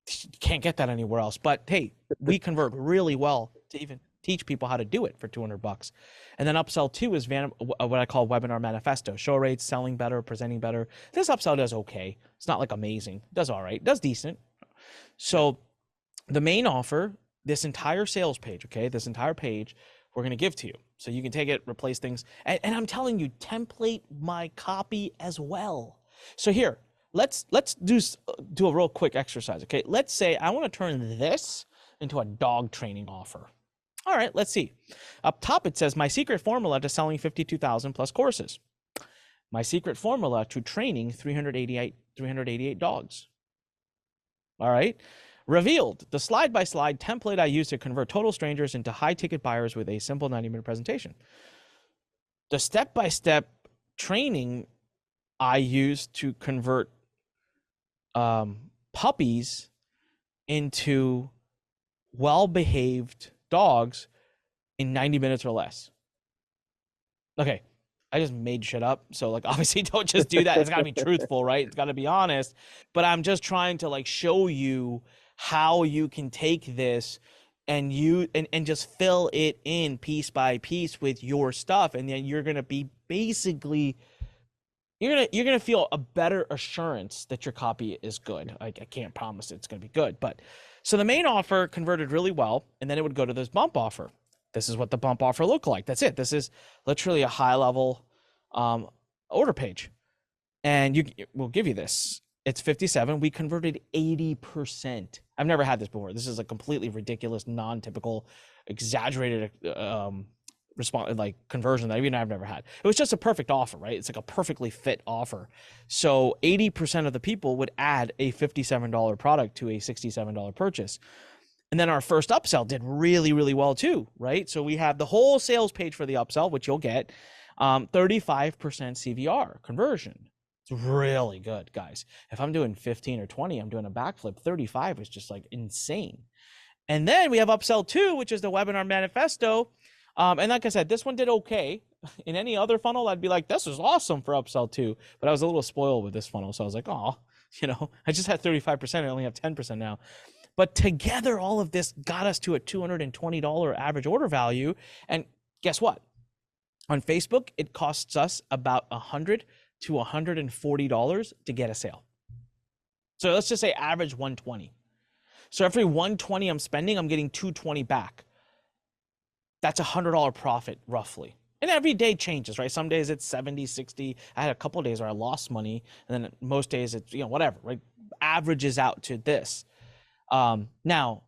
you can't get that anywhere else. But hey, we convert really well to even teach people how to do it for $200. And then upsell 2 is what I call webinar manifesto. Show rates, selling better, presenting better. This upsell does okay. It's not like amazing. It does all right. It does decent. So the main offer, this entire sales page, okay, this entire page, we're going to give to you. So you can take it, replace things. And I'm telling you, template my copy as well. So here, let's do a real quick exercise, okay? Let's say I want to turn this into a dog training offer. All right, let's see. Up top, it says my secret formula to selling 52,000 plus courses. My secret formula to training 388 dogs. All right. Revealed, the slide-by-slide template I use to convert total strangers into high-ticket buyers with a simple 90-minute presentation. The step-by-step training I use to convert puppies into well-behaved dogs in 90 minutes or less. Okay, I just made shit up. So like obviously don't just do that. It's got to be truthful, right? It's got to be honest. But I'm just trying to like show you how you can take this and just fill it in piece by piece with your stuff, and then you're going to be basically you're gonna feel a better assurance that your copy is good. I can't promise it's gonna be good, but so the main offer converted really well, and then it would go to this bump offer. This is what the bump offer looked like. That's it. This is literally a high level order page, and you will give you this. It's 57. We converted 80%. I've never had this before. This is a completely ridiculous, non-typical, exaggerated response like conversion that even I've never had. It was just a perfect offer, right? It's like a perfectly fit offer. So 80% of the people would add a $57 product to a $67 purchase. And then our first upsell did really, really well too, right? So we have the whole sales page for the upsell, which you'll get 35% CVR conversion. It's really good, guys. If I'm doing 15 or 20, I'm doing a backflip. 35 is just like insane. And then we have upsell 2, which is the webinar manifesto. And like I said, this one did okay. In any other funnel, I'd be like, this is awesome for upsell 2. But I was a little spoiled with this funnel. So I was like, oh, I just had 35%. I only have 10% now. But together, all of this got us to a $220 average order value. And guess what? On Facebook, it costs us about $100 to $140 to get a sale. So let's just say average 120. So every 120 I'm spending, I'm getting 220 back. That's $100 profit roughly. And every day changes, right? Some days it's 70, 60. I had a couple of days where I lost money, and then most days it's, whatever, right? Averages out to this. Now,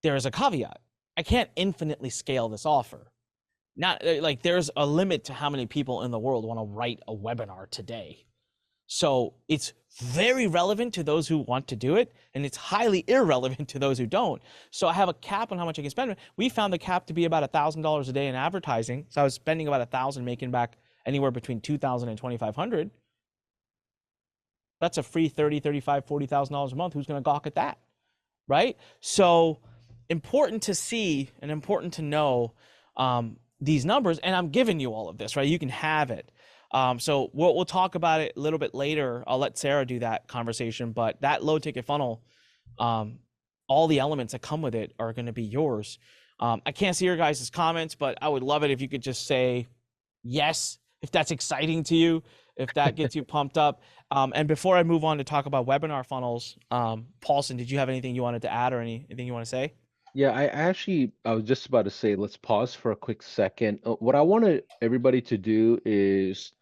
there is a caveat. I can't infinitely scale this offer. Not like there's a limit to how many people in the world want to write a webinar today. So it's very relevant to those who want to do it, and it's highly irrelevant to those who don't. So I have a cap on how much I can spend. We found the cap to be about $1,000 a day in advertising. So I was spending about $1,000, making back anywhere between $2,000 and $2,500. That's a free $30,000, $35,000, $40,000 a month. Who's going to gawk at that, right? So important to see and important to know these numbers, and I'm giving you all of this, right? You can have it. So we'll talk about it a little bit later. I'll let Sarah do that conversation, but that low ticket funnel, all the elements that come with it are going to be yours. I can't see your guys' comments, but I would love it if you could just say yes, if that's exciting to you, if that gets you pumped up. And before I move on to talk about webinar funnels, Paulson, did you have anything you wanted to add or anything you want to say? Yeah, I was just about to say, let's pause for a quick second. What I wanted everybody to do is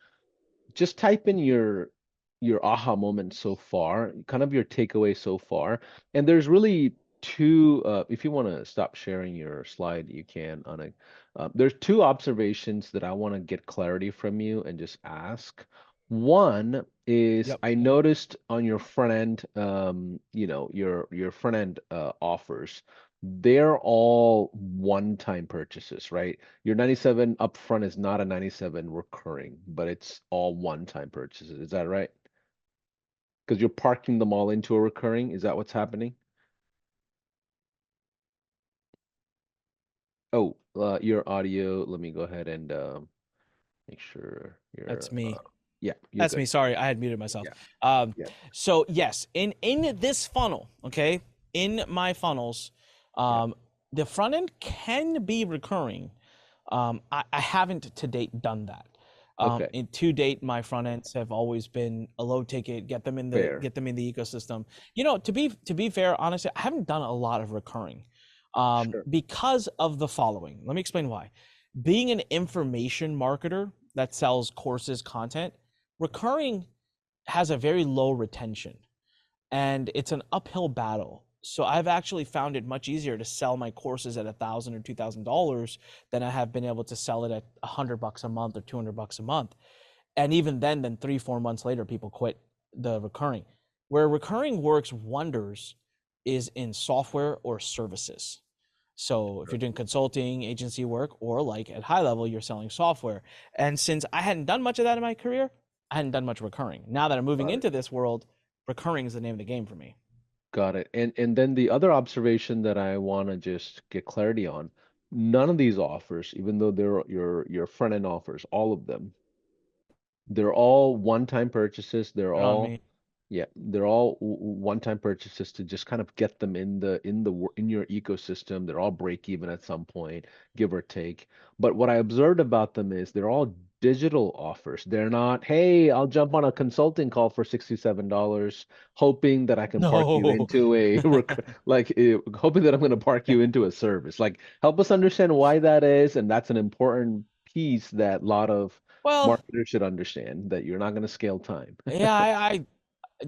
just type in your aha moment so far, kind of your takeaway so far. And there's really two, if you want to stop sharing your slide, you can on a, there's two observations that I want to get clarity from you and just ask. One is Yep. I noticed on your front end, your front end offers, they're all one-time purchases, right? Your 97 upfront is not a 97 recurring, but it's all one-time purchases. Is that right? Because you're parking them all into a recurring. Is that what's happening? Oh, your audio. Let me go ahead and make sure That's you're me. yeah, you're That's good. me. Sorry, I had muted myself. Yeah, Um, yeah, so yes, in this funnel, okay, in my funnels, yeah. um, the front end can be recurring. I haven't to date done that. Okay, In to date, my front ends have always been a low ticket, fair. get them in the ecosystem. To be fair, honestly, I haven't done a lot of recurring, Sure. because of the following. Let me explain why. Being an information marketer that sells courses, content, recurring has a very low retention, and it's an uphill battle. So I've actually found it much easier to sell my courses at $1,000 or $2,000 than I have been able to sell it at $100 a month or $200 a month. And even then 3, 4 months later, people quit the recurring. Where recurring works wonders is in software or services. So if Sure. you're doing consulting, agency work, or like at high level, you're selling software. And since I hadn't done much of that in my career, I hadn't done much recurring. Now that I'm moving Got it. into this world, recurring is the name of the game for me. Got it. And then the other observation that I want to just get clarity on, none of these offers, even though they're your front end offers, all of them, they're all one-time purchases. They're Good on all me. yeah, they're all one-time purchases to just kind of get them in your ecosystem. They're all break even at some point, give or take. But what I observed about them is they're all digital offers. They're not, hey, I'll jump on a consulting call for $67, hoping that I can park you No. into a hoping that I'm going to park you into a service. Like, help us understand why that is, and that's an important piece that a lot of Well, marketers should understand that you're not going to scale time. yeah,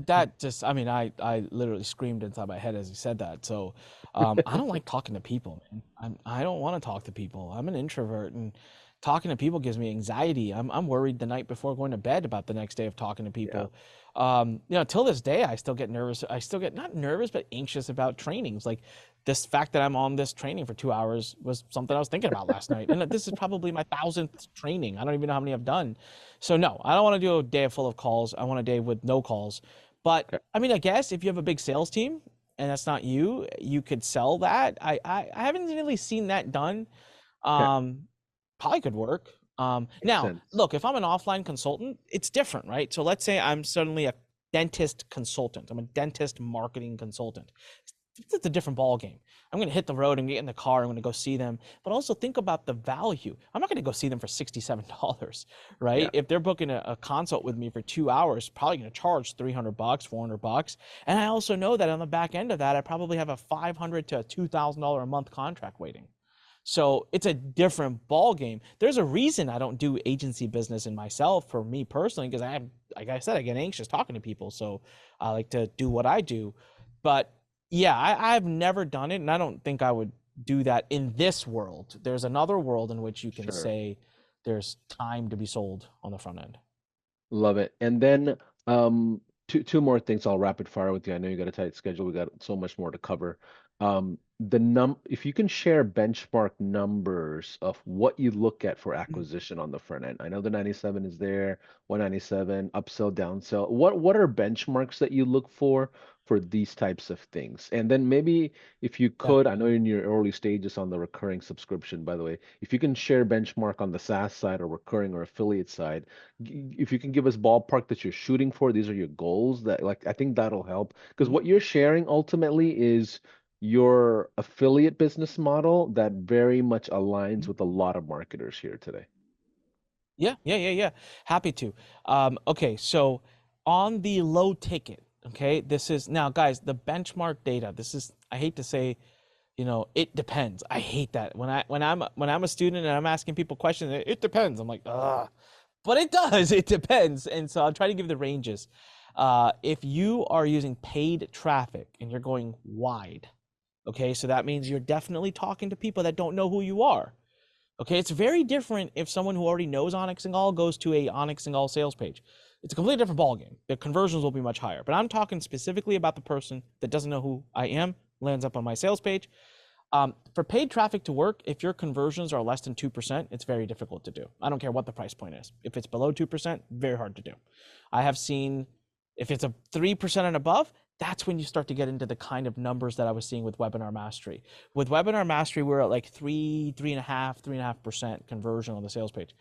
that just, I mean, I literally screamed inside my head as you said that. So, I don't like talking to people, man. I don't want to talk to people. I'm an introvert, and talking to people gives me anxiety. I'm worried the night before going to bed about the next day of talking to Yeah. people. Till this day, I still get nervous. I still get not nervous, but anxious about trainings. Like this fact that I'm on this training for 2 hours was something I was thinking about last night. And this is probably my 1,000th training. I don't even know how many I've done. So no, I don't want to do a day full of calls. I want a day with no calls. But Okay. I mean, I guess if you have a big sales team and that's not you, you could sell that. I haven't really seen that done. Okay. Um, Probably could work. Makes Now, sense. look, if I'm an offline consultant, it's different, right? So let's say I'm suddenly a dentist consultant. I'm a dentist marketing consultant. It's a different ball game. I'm going to hit the road and get in the car. I'm going to go see them, but also think about the value. I'm not going to go see them for $67, right? Yeah. If they're booking a consult with me for 2 hours, probably going to charge $300, $400. And I also know that on the back end of that, I probably have a $500 to $2,000 a month contract waiting. So it's a different ball game. There's a reason I don't do agency business in myself for me personally, because like I said, I get anxious talking to people. So I like to do what I do. But yeah, I've never done it, and I don't think I would do that in this world. There's another world in which you can Sure. say there's time to be sold on the front end. Love it. And then two more things I'll rapid fire with you. I know you got a tight schedule. We got so much more to cover. The if you can share benchmark numbers of what you look at for acquisition on the front end. I know the 97 is there, 197, upsell, downsell. What are benchmarks that you look for these types of things? And then maybe if you Yeah. could, I know you're in your early stages on the recurring subscription, by the way, if you can share benchmark on the SaaS side or recurring or affiliate side, if you can give us ballpark that you're shooting for, these are your goals that like I think that'll help because Mhm. what you're sharing ultimately is your affiliate business model that very much aligns Mhm. with a lot of marketers here today. Yeah. Happy to. Okay, so on the low ticket, okay, this is now, guys, the benchmark data. This is, I hate to say, it depends. I hate that when I'm a student and I'm asking people questions. It depends. I'm like, ugh, but it does. It depends. And so I'll try to give the ranges. If you are using paid traffic and you're going wide, okay, so that means you're definitely talking to people that don't know who you are. Okay, it's very different if someone who already knows Anik Singal goes to a Anik Singal sales page. It's a completely different ballgame. The conversions will be much higher. But I'm talking specifically about the person that doesn't know who I am, lands up on my sales page. For paid traffic to work, if your conversions are less than 2%, it's very difficult to do. I don't care what the price point is. If it's below 2%, very hard to do. I have seen if it's a 3% and above, that's when you start to get into the kind of numbers that I was seeing with Webinar Mastery. With Webinar Mastery, we're at like 3.5% conversion on the sales page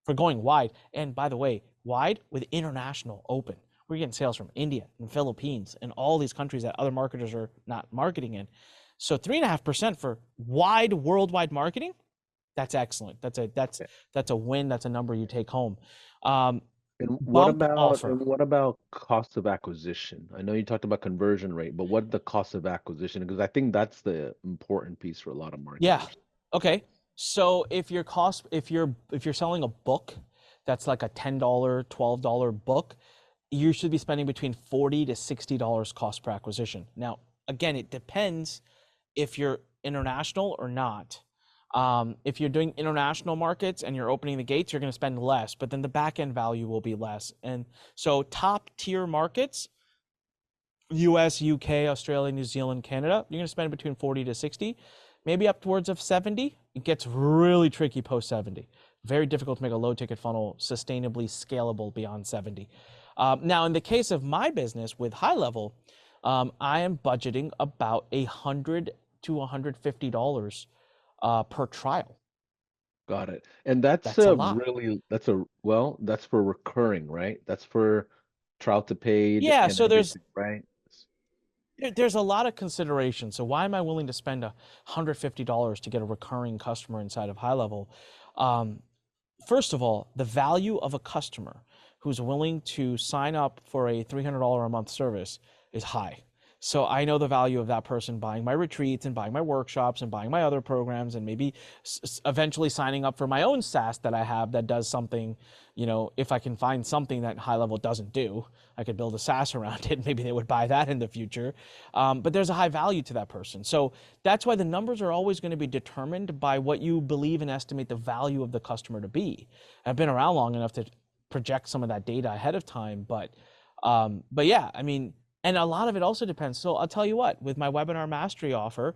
for going wide. And by the way, wide with international open. We're getting sales from India and Philippines and all these countries that other marketers are not marketing in. So 3.5% for wide worldwide marketing, that's excellent. That's a win. That's a number you take home. Um, And Bump offer. what about cost of acquisition? I know you talked about conversion rate, but what the cost of acquisition? Because I think that's the important piece for a lot of Yeah. marketers. Okay. So if you're selling a book that's like a $10, $12 book, you should be spending between $40 to $60 cost per acquisition. Now, again, it depends if you're international or not. If you're doing international markets and you're opening the gates, you're going to spend less, but then the back end value will be less. And so top tier markets, US, UK, Australia, New Zealand, Canada, you're going to spend between 40 to 60. maybe upwards of 70. It gets really tricky post 70. Very difficult to make a low ticket funnel sustainably scalable beyond 70. Now, in the case of my business with high level, I am budgeting about $100 to $150 per trial. Got it. And that's That's a lot. really well, that's for recurring, right? That's for trial to paid Yeah, and so everything, right? there's a lot of consideration. So why am I willing to spend $150 to get a recurring customer inside of high level? Um, First of all, the value of a customer who's willing to sign up for a $300 a month service is high. So I know the value of that person buying my retreats and buying my workshops and buying my other programs and maybe eventually signing up for my own SaaS that I have that does something, if I can find something that high level doesn't do, I could build a SaaS around it. Maybe they would buy that in the future. But there's a high value to that person. So that's why the numbers are always going to be determined by what you believe and estimate the value of the customer to be. I've been around long enough to project some of that data ahead of time, but yeah, I mean, and a lot of it also depends. So I'll tell you what, with my webinar mastery offer,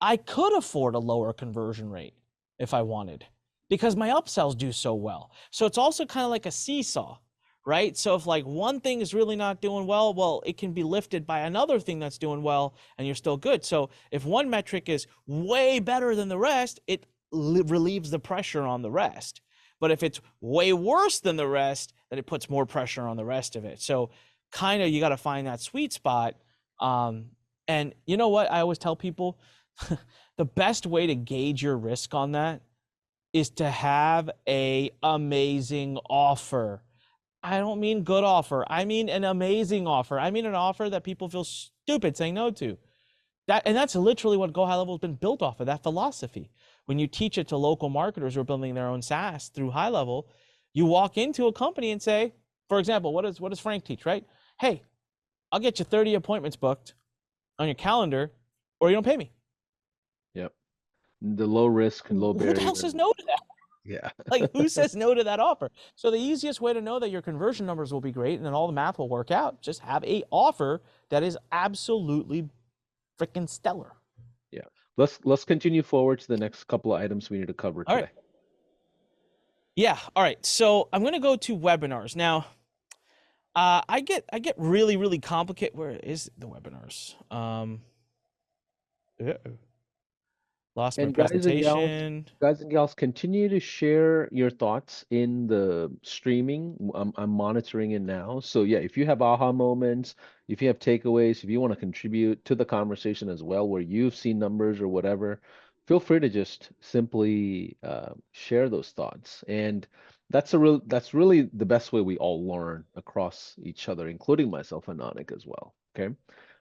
I could afford a lower conversion rate if I wanted because my upsells do so well. So it's also kind of like a seesaw, right? So if like one thing is really not doing well, it can be lifted by another thing that's doing well and you're still good. So if one metric is way better than the rest, it relieves the pressure on the rest. But if it's way worse than the rest, then it puts more pressure on the rest of it. So kind of you got to find that sweet spot. And you know what? I always tell people the best way to gauge your risk on that is to have a amazing offer. I don't mean good offer. I mean an amazing offer. I mean an offer that people feel stupid saying no to. That's literally what Go High Level has been built off of, that philosophy. When you teach it to local marketers who are building their own SaaS through High Level, you walk into a company and say, for example, what does Frank teach, right? Hey, I'll get you 30 appointments booked on your calendar, or you don't pay me. Yep. The low risk and low Who the hell barrier. says no to that? Yeah. Like, who says no to that offer? So the easiest way to know that your conversion numbers will be great and then all the math will work out, just have a offer that is absolutely freaking stellar. Yeah. Let's continue forward to the next couple of items we need to cover All right. today. Yeah. All right. So I'm going to go to webinars now. I get really, really complicated. Where is the webinars? Lost my And presentation. guys and gals, continue to share your thoughts in the streaming. I'm monitoring it now. So yeah, if you have aha moments, if you have takeaways, if you want to contribute to the conversation as well, where you've seen numbers or whatever, feel free to just simply share those thoughts. And that's really the best way we all learn across each other, including myself and Anik as well. Okay.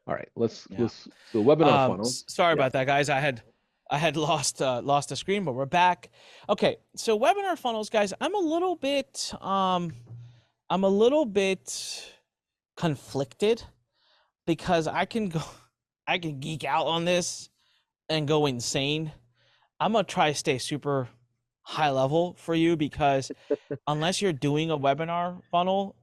All right, Yeah. so webinar funnels. Sorry Yeah. about that, guys. I had lost the screen, but we're back. Okay, so webinar funnels, guys. I'm a little bit conflicted because I can geek out on this and go insane. I'm gonna try to stay super high level for you because unless you're doing a webinar funnel,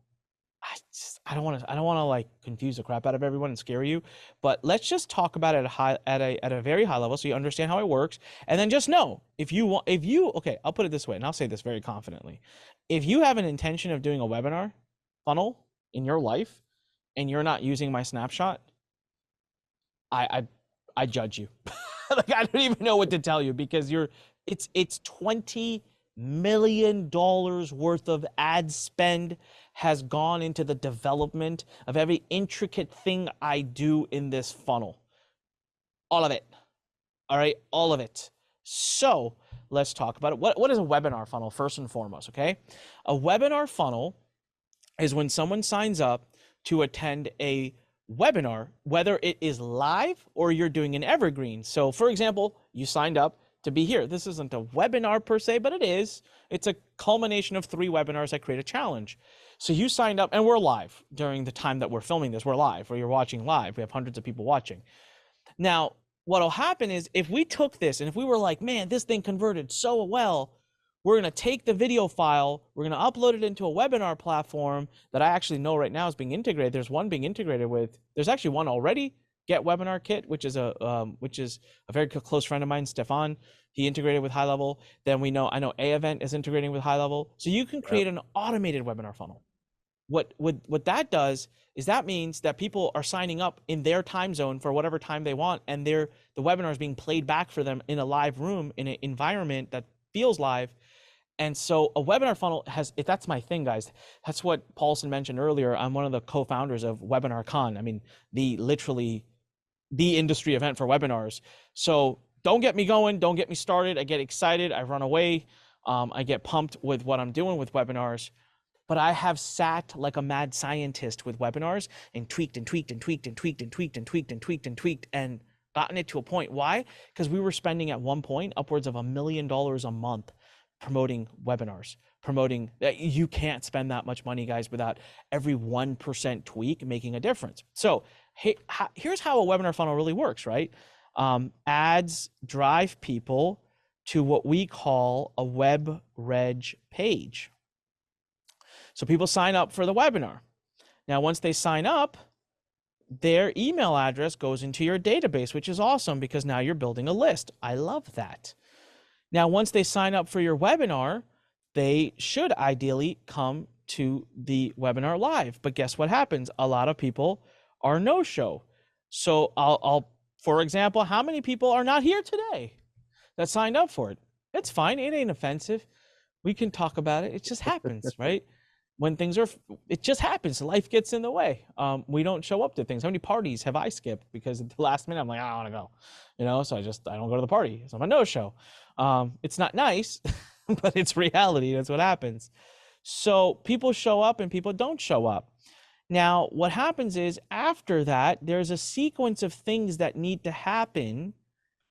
I don't want to like confuse the crap out of everyone and scare you, but let's just talk about it at a very high level so you understand how it works, and then just know okay, I'll put it this way, and I'll say this very confidently. If you have an intention of doing a webinar funnel in your life and you're not using my snapshot, I I judge you. Like I don't even know what to tell you because it's $20 million worth of ad spend has gone into the development of every intricate thing I do in this funnel. All of it. All right, all of it. So let's talk about it. What is a webinar funnel first and foremost, okay? A webinar funnel is when someone signs up to attend a webinar, whether it is live or you're doing an evergreen. So for example, you signed up to be here. This isn't a webinar per se, but it is. It's a culmination of 3 webinars that create a challenge. So you signed up, and we're live during the time that we're filming this. We're live, or you're watching live. We have hundreds of people watching. Now, what'll happen is if we took this and if we were like, man, this thing converted so well, we're going to take the video file, we're going to upload it into a webinar platform that I actually know right now is being integrated. There's one being integrated with, there's actually one already Get Webinar Kit, which is a very close friend of mine, Stefan. He integrated with High Level. Then I know A Event is integrating with High Level. So you can Yep. create an automated webinar funnel. What that does is that means that people are signing up in their time zone for whatever time they want, and the webinar is being played back for them in a live room in an environment that feels live. And so a webinar funnel if that's my thing, guys. That's what Paulson mentioned earlier. I'm one of the co-founders of Webinar Con. I mean, literally the industry event for webinars. So don't get me going, don't get me started. I get excited, I run away. I get pumped with what I'm doing with webinars. But I have sat like a mad scientist with webinars and tweaked and tweaked and tweaked and tweaked and tweaked and tweaked and tweaked and tweaked and gotten it to a point. Why? Because we were spending at one point upwards of $1 million a month promoting webinars, promoting that. You can't spend that much money, guys, without every 1% tweak making a difference. So here's how a webinar funnel really works, right? Ads drive people to what we call a web reg page. So people sign up for the webinar. Now, once they sign up, their email address goes into your database, which is awesome because now you're building a list. I love that. Now, once they sign up for your webinar, they should ideally come to the webinar live. But guess what happens? A lot of people are no-show. So I'll, for example, how many people are not here today that signed up for it? It's fine. It ain't offensive. We can talk about it. It just happens, right? When it just happens. Life gets in the way. We don't show up to things. How many parties have I skipped because at the last minute I'm like, I don't want to go, so I don't go to the party. So I'm a no-show. It's not nice, but it's reality. That's what happens. So people show up and people don't show up. Now, what happens is after that, there's a sequence of things that need to happen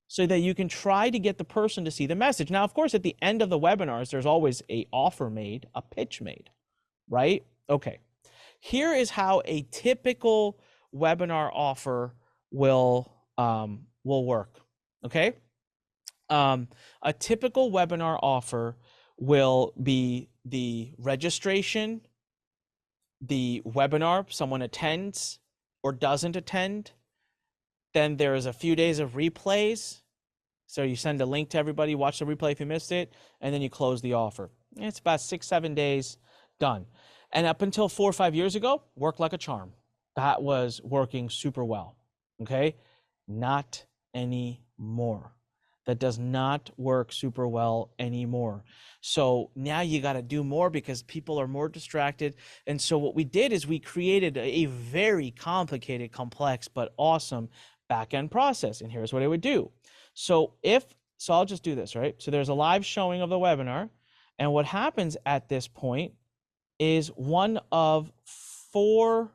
so that you can try to get the person to see the message. Now, of course, at the end of the webinars, there's always an offer made, a pitch made, right? Okay. Here is how a typical webinar offer will work. Okay. A typical webinar offer will be the registration, the webinar, someone attends or doesn't attend. Then there is a few days of replays. So you send a link to everybody, watch the replay if you missed it, and then you close the offer. It's about 6-7 days, done. And up until 4 or 5 years ago, worked like a charm. That was working super well. Okay? Not anymore. That does not work super well anymore. So now you got to do more because people are more distracted. And so what we did is we created a very complicated, complex, but awesome back-end process. And here's what it would do. So I'll just do this, right? So there's a live showing of the webinar. And what happens at this point is one of four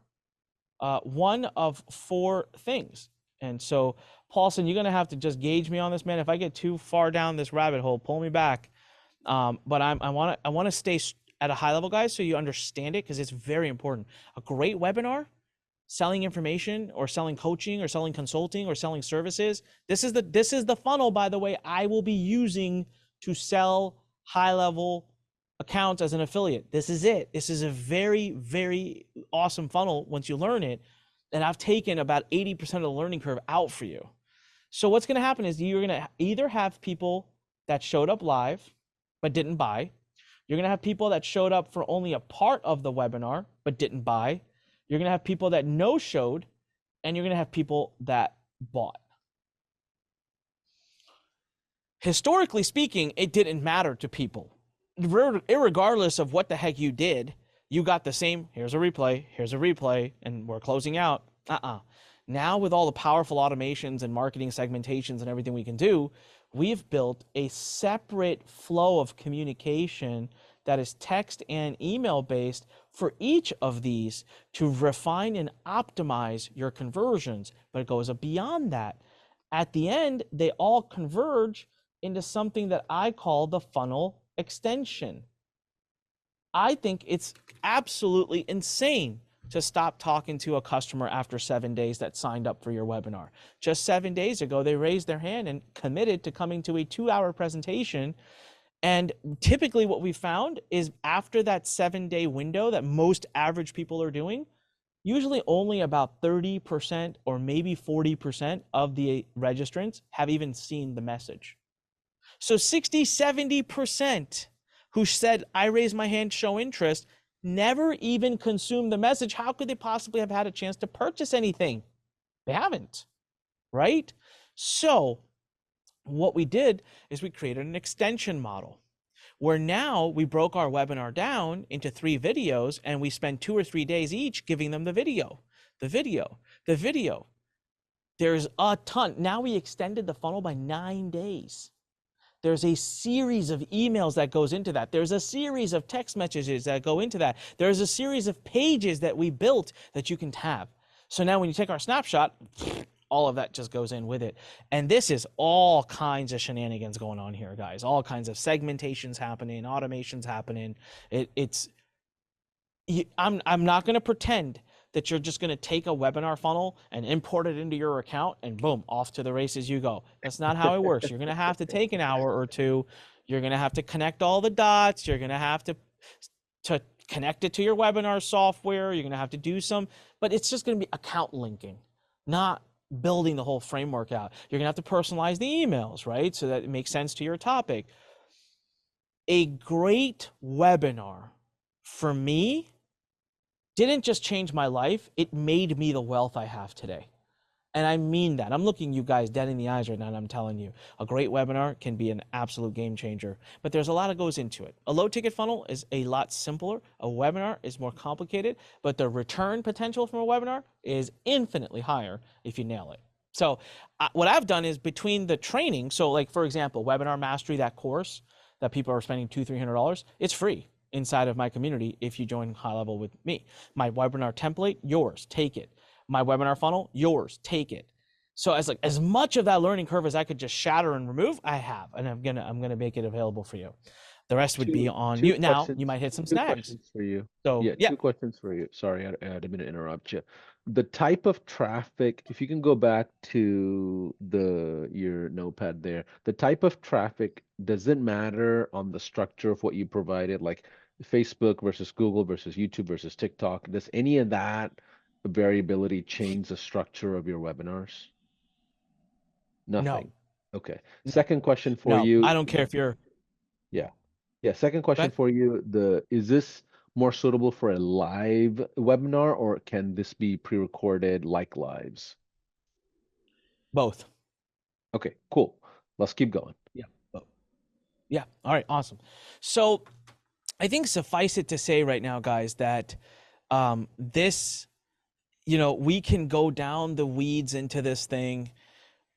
things. And so, Paulson, you're going to have to just gauge me on this, man. If I get too far down this rabbit hole, pull me back. But I want to stay at a high level, guys, so you understand it because it's very important. A great webinar, selling information or selling coaching or selling consulting or selling services. This is the funnel, by the way, I will be using to sell high level accounts as an affiliate. This is it. This is a very, very awesome funnel once you learn it. And I've taken about 80% of the learning curve out for you. So what's going to happen is you're going to either have people that showed up live but didn't buy. You're going to have people that showed up for only a part of the webinar but didn't buy. You're going to have people that no-showed, and you're going to have people that bought. Historically speaking, it didn't matter to people. Irregardless of what the heck you did, you got the same, here's a replay, and we're closing out. Now with all the powerful automations and marketing segmentations and everything we can do, we've built a separate flow of communication that is text and email based for each of these to refine and optimize your conversions. But it goes beyond that. At the end, they all converge into something that I call the funnel extension. I think it's absolutely insane to stop talking to a customer after 7 days that signed up for your webinar. Just 7 days ago, they raised their hand and committed to coming to a 2-hour presentation. And typically what we found is after that 7-day window that most average people are doing, Usually only about 30% or maybe 40% of the registrants have even seen the message. So 60, 70% who said, I raise my hand, show interest, never even consumed the message. How could they possibly have had a chance to purchase anything? They haven't, right? So what we did is we created an extension model where now we broke our webinar down into 3 videos, and we spend 2 or 3 days each giving them the video, the video, the video. There's a ton. Now we extended the funnel by 9 days. There's a series of emails that goes into that. There's a series of text messages that go into that. There's a series of pages that we built that you can have. So now when you take our snapshot, all of that just goes in with it. And this is all kinds of shenanigans going on here, guys. All kinds of segmentations happening, automations happening. I'm not going to pretend that you're just going to take a webinar funnel and import it into your account and boom, off to the races you go. That's not how it works. You're going to have to take an hour or two. You're going to have to connect all the dots. You're going to have to connect it to your webinar software. You're going to have to do some, but it's just going to be account linking, not building the whole framework out. You're going to have to personalize the emails, right? So that it makes sense to your topic. A great webinar for me didn't just change my life, it made me the wealth I have today. And I mean that. I'm looking you guys dead in the eyes right now, and I'm telling you, a great webinar can be an absolute game changer. But there's a lot that goes into it. A low ticket funnel is a lot simpler. A webinar is more complicated, but the return potential from a webinar is infinitely higher if you nail it. So what I've done is between the training, so like for example, Webinar Mastery, that course that people are spending $200-300, it's free inside of my community if you join High Level with me. My webinar template, yours, take it. My webinar funnel, yours, take it. So as much of that learning curve as I could just shatter and remove, I have, and I'm gonna make it available for you. The rest would be on Two you. Now you questions. might hit some Two snags. questions for you. So Yeah, yeah, 2 questions for you. Sorry, I didn't mean to interrupt you. The type of traffic, if you can go back to your notepad there, the type of traffic doesn't matter on the structure of what you provided, like Facebook versus Google versus YouTube versus TikTok. Does any of that variability change the structure of your webinars? no, Nothing. Okay. no, Second question for no. I you. don't care if you're. Yeah. Yeah, second question But for you. Is this more suitable for a live webinar or can this be pre-recorded like lives? both. Okay, cool. Let's keep going. Yeah, both. Yeah. All right. Awesome. So I think suffice it to say right now, guys, that this, we can go down the weeds into this thing,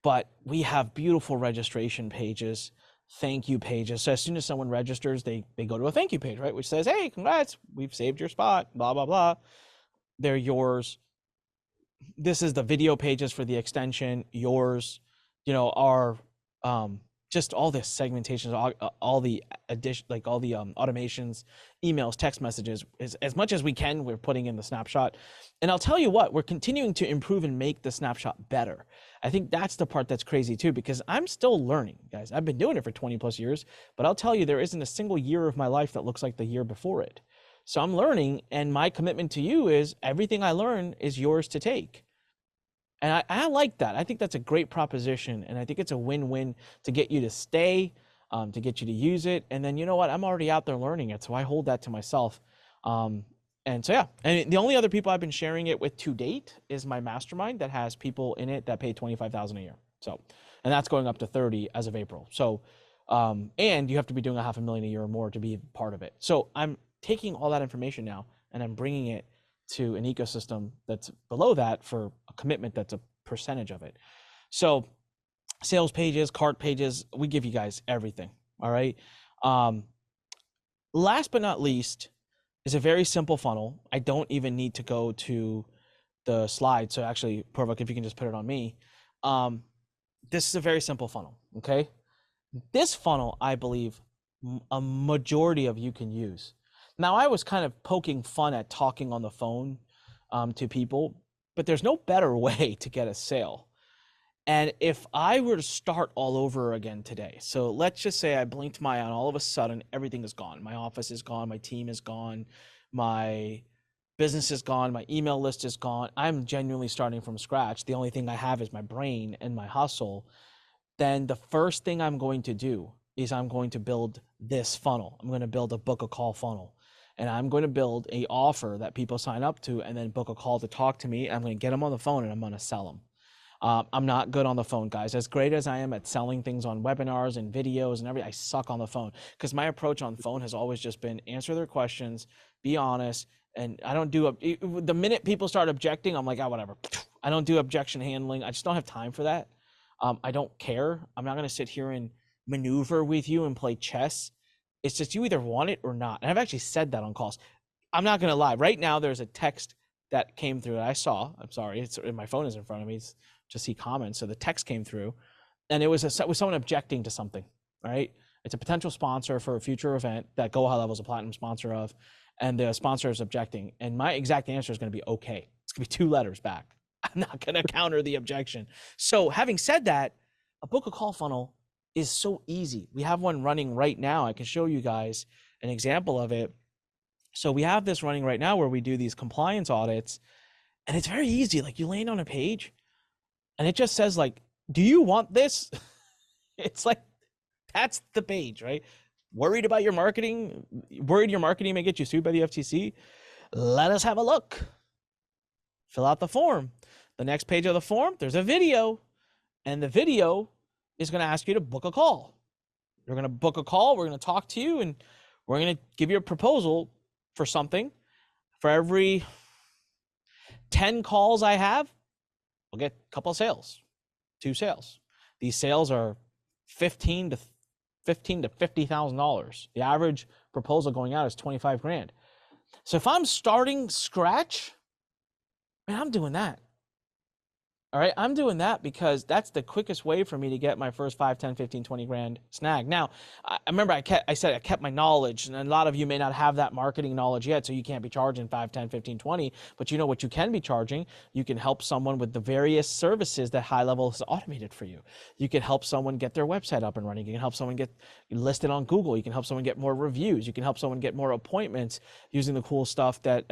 but we have beautiful registration pages, thank you pages. So as soon as someone registers, they go to a thank you page, right? Which says, hey, congrats, we've saved your spot, blah, blah, blah. They're yours. This is the video pages for the extension, yours, our just all this segmentations, all the addition, like all the automations, emails, text messages, as much as we can, we're putting in the snapshot. And I'll tell you what, we're continuing to improve and make the snapshot better. I think that's the part that's crazy too, because I'm still learning, guys. I've been doing it for 20 plus years, but I'll tell you, there isn't a single year of my life that looks like the year before it. So I'm learning, and my commitment to you is everything I learn is yours to take. And I like that. I think that's a great proposition. And I think it's a win-win to get you to stay, to get you to use it. And then, you know what? I'm already out there learning it. So I hold that to myself. And so, yeah. And the only other people I've been sharing it with to date is my mastermind that has people in it that pay $25,000 a year. So, and that's going up to 30 as of April. So, and you have to be doing $500,000 a year or more to be part of it. So I'm taking all that information now and I'm bringing it to an ecosystem that's below that for a commitment that's a percentage of it. So sales pages, cart pages, we give you guys everything. All right. Last but not least is a very simple funnel. I don't even need to go to the slide. So actually, Purvak, if you can just put it on me. This is a very simple funnel. Okay. This funnel, I believe a majority of you can use. Now, I was kind of poking fun at talking on the phone to people, but there's no better way to get a sale. And if I were to start all over again today, so let's just say I blinked my eye and all of a sudden everything is gone. My office is gone. My team is gone. My business is gone, my email list is gone, I'm genuinely starting from scratch, the only thing I have is my brain and my hustle, then the first thing I'm going to do is I'm going to build this funnel. I'm going to build a book a call funnel. And I'm going to build a offer that people sign up to and then book a call to talk to me. I'm going to get them on the phone and I'm going to sell them. I'm not good on the phone, guys. As great as I am at selling things on webinars and videos and everything, I suck on the phone because my approach on phone has always just been answer their questions, be honest. And I don't do the minute people start objecting, I'm like, oh, whatever. I don't do objection handling. I just don't have time for that. I don't care. I'm not going to sit here and maneuver with you and play chess. It's just you either want it or not. And I've actually said that on calls. I'm not going to lie. Right now, there's a text that came through that I saw. I'm sorry. My phone is in front of me to see comments. So the text came through and it was someone objecting to something. All right. It's a potential sponsor for a future event that Go High Level is a platinum sponsor of. And the sponsor is objecting. And my exact answer is going to be okay. It's going to be 2 letters back. I'm not going to counter the objection. So having said that, a book a call funnel is so easy. We have one running right now. I can show you guys an example of it. So we have this running right now where we do these compliance audits and it's very easy. Like you land on a page and it just says like, do you want this? It's like, that's the page, right? Worried about your marketing? Worried your marketing may get you sued by the FTC? Let us have a look. Fill out the form. The next page of the form, there's a video. And the video is going to ask you to book a call. You're going to book a call. We're going to talk to you and we're going to give you a proposal for something. For every 10 calls I have, we'll get a couple of sales, 2 sales. These sales are $15,000 to $50,000. The average proposal going out is 25 grand. So if I'm starting scratch, man, I'm doing that. All right, I'm doing that because that's the quickest way for me to get my first 5, 10, 15, 20 grand snag. Now, I remember I said I kept my knowledge, and a lot of you may not have that marketing knowledge yet, so you can't be charging 5, 10, 15, 20, but you know what you can be charging? You can help someone with the various services that High Level has automated for you. You can help someone get their website up and running. You can help someone get listed on Google. You can help someone get more reviews. You can help someone get more appointments using the cool stuff that,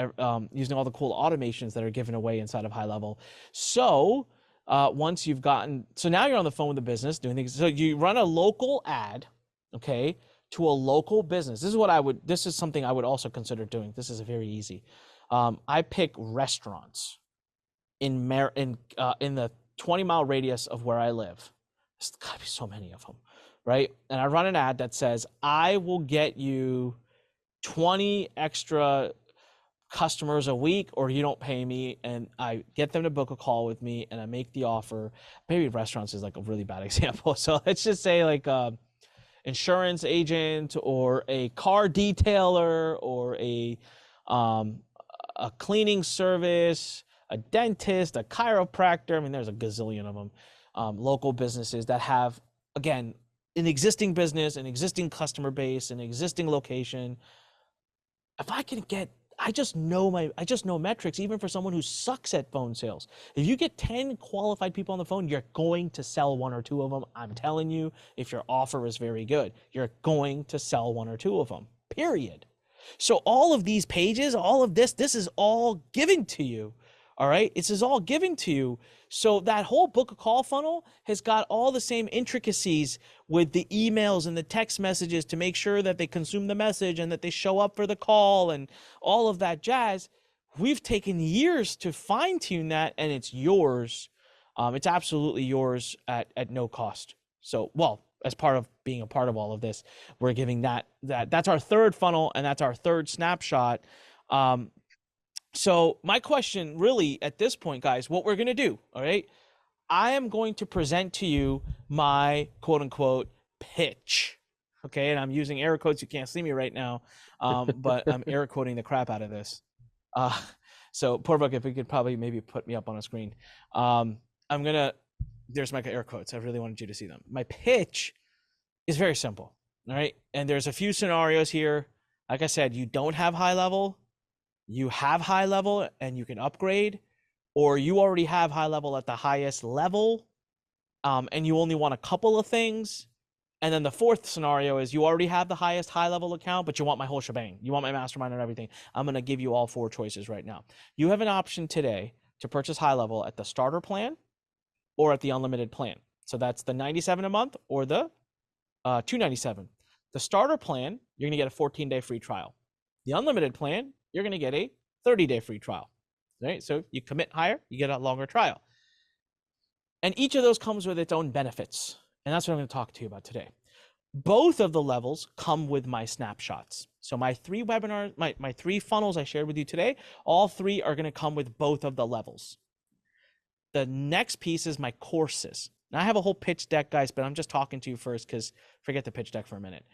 using all the cool automations that are given away inside of High Level. So, once you've gotten, so now you're on the phone with the business doing things. So you run a local ad, okay, to a local business. This is something I would also consider doing. This is very easy. I pick restaurants in the 20-mile radius of where I live. There's gotta be so many of them, right? And I run an ad that says, I will get you 20 extra customers a week or you don't pay me, and I get them to book a call with me and I make the offer. Maybe restaurants is like a really bad example. So let's just say like insurance agent or a car detailer or a cleaning service, a dentist, a chiropractor. I mean, there's a gazillion of them. Local businesses that have, again, an existing business, an existing customer base, an existing location. If I can get, I just know metrics, even for someone who sucks at phone sales. If you get 10 qualified people on the phone, you're going to sell 1 or 2 of them. I'm telling you, if your offer is very good, you're going to sell 1 or 2 of them, period. So all of these pages, all of this is all given to you. All right. This is all given to you. So that whole book a call funnel has got all the same intricacies with the emails and the text messages to make sure that they consume the message and that they show up for the call and all of that jazz. We've taken years to fine tune that, and it's yours. It's absolutely yours at no cost. So, well, as part of being a part of all of this, we're giving that's our third funnel, and that's our third snapshot. So my question really at this point, guys, what we're going to do, all right, I am going to present to you my quote unquote pitch. Okay. And I'm using air quotes. You can't see me right now. But I'm air quoting the crap out of this. So Porvok, if we could probably maybe put me up on a screen. There's my air quotes. I really wanted you to see them. My pitch is very simple. All right. And there's a few scenarios here. Like I said, you don't have high level. You have high level and you can upgrade, or you already have high level at the highest level, and you only want a couple of things, And then the fourth scenario is you already have the highest high level account, but you want my whole shebang. You want my mastermind and everything. I'm going to give you all 4 choices right now. You have an option today to purchase high level at the starter plan or at the unlimited plan. So that's the $97 a month or the $297. The starter plan, you're going to get a 14-day free trial. The unlimited plan, you're going to get a 30-day free trial. Right? So you commit higher, you get a longer trial. And each of those comes with its own benefits. And that's what I'm going to talk to you about today. Both of the levels come with my snapshots. So my 3 webinars, my 3 funnels I shared with you today, all 3 are going to come with both of the levels. The next piece is my courses. Now I have a whole pitch deck, guys, but I'm just talking to you first because forget the pitch deck for a minute.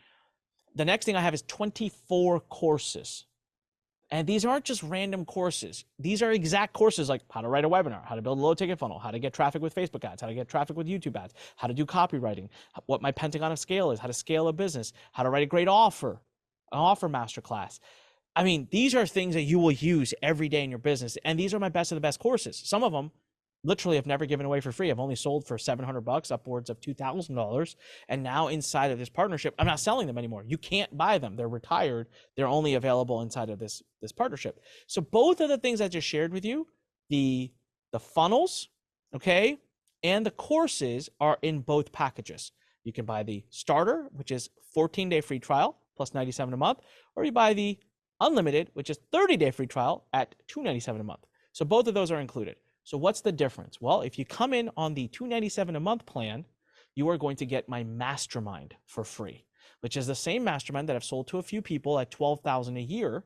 The next thing I have is 24 courses. And these aren't just random courses. These are exact courses like how to write a webinar, how to build a low ticket funnel, how to get traffic with Facebook ads, how to get traffic with YouTube ads, how to do copywriting, what my Pentagon of Scale is, how to scale a business, how to write a great offer, an offer masterclass. I mean, these are things that you will use every day in your business. And these are my best of the best courses. Some of them literally I've never given away for free. I've only sold for $700, upwards of $2,000. And now inside of this partnership, I'm not selling them anymore. You can't buy them. They're retired. They're only available inside of this partnership. So both of the things I just shared with you, the funnels, okay, and the courses are in both packages. You can buy the starter, which is 14-day free trial plus $97 a month, or you buy the unlimited, which is 30-day free trial at $297 a month. So both of those are included. So what's the difference? Well, if you come in on the $297 a month plan, you are going to get my mastermind for free, which is the same mastermind that I've sold to a few people at $12,000 a year.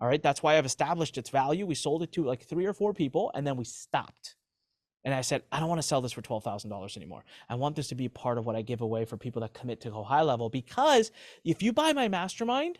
All right. That's why I've established its value. We sold it to like 3 or 4 people and then we stopped. And I said, I don't want to sell this for $12,000 anymore. I want this to be part of what I give away for people that commit to go high level, because if you buy my mastermind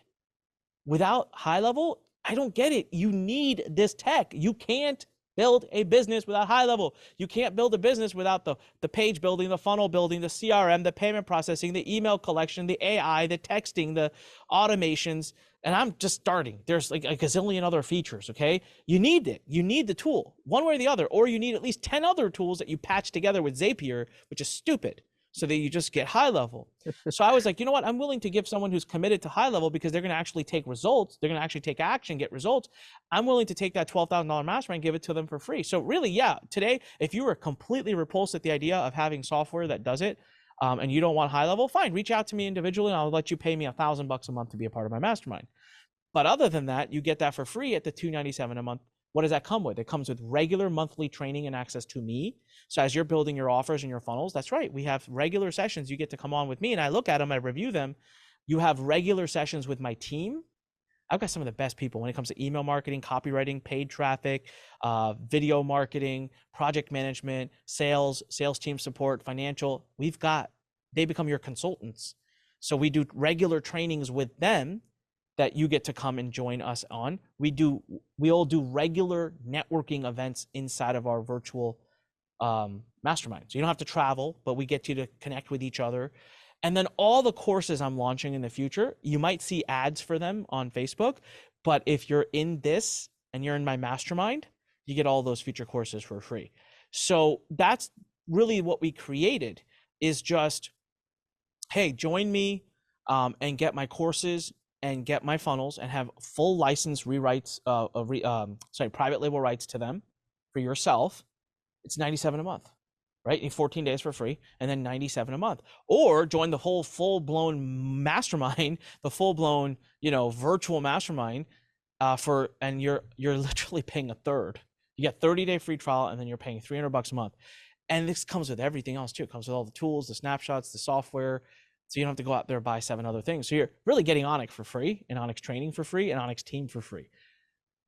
without high level, I don't get it. You need this tech. You can't build a business without high level. You can't build a business without the page building, the funnel building, the CRM, the payment processing, the email collection, the AI, the texting, the automations. And I'm just starting. There's like a gazillion other features, okay? You need it. You need the tool, one way or the other, or you need at least 10 other tools that you patch together with Zapier, which is stupid, so that you just get high level. So I was like, you know what? I'm willing to give someone who's committed to high level because they're going to actually take results. They're going to actually take action, get results. I'm willing to take that $12,000 mastermind and give it to them for free. So really, yeah, today, if you were completely repulsed at the idea of having software that does it, and you don't want high level, fine, reach out to me individually and I'll let you pay me $1,000 a month to be a part of my mastermind. But other than that, you get that for free at the $297 a month. What does that come with? It comes with regular monthly training and access to me. So as you're building your offers and your funnels, that's right. We have regular sessions. You get to come on with me and I look at them, I review them. You have regular sessions with my team. I've got some of the best people when it comes to email marketing, copywriting, paid traffic, video marketing, project management, sales team support, financial. They become your consultants. So we do regular trainings with them that you get to come and join us on. We all do regular networking events inside of our virtual mastermind. So you don't have to travel, but we get you to connect with each other. And then all the courses I'm launching in the future, you might see ads for them on Facebook, but if you're in this and you're in my mastermind, you get all those future courses for free. So that's really what we created, is just, hey, join me and get my courses and get my funnels and have full license rewrites, private label rights to them for yourself. It's $97 a month, right? In 14 days for free, and then $97 a month. Or join the whole full-blown mastermind, the full-blown, virtual mastermind, and you're literally paying a third. You get 30-day free trial, and then you're paying $300 a month. And this comes with everything else too. It comes with all the tools, the snapshots, the software. So you don't have to go out there and buy 7 other things. So you're really getting Anik for free, and Anik's training for free, and Anik's team for free.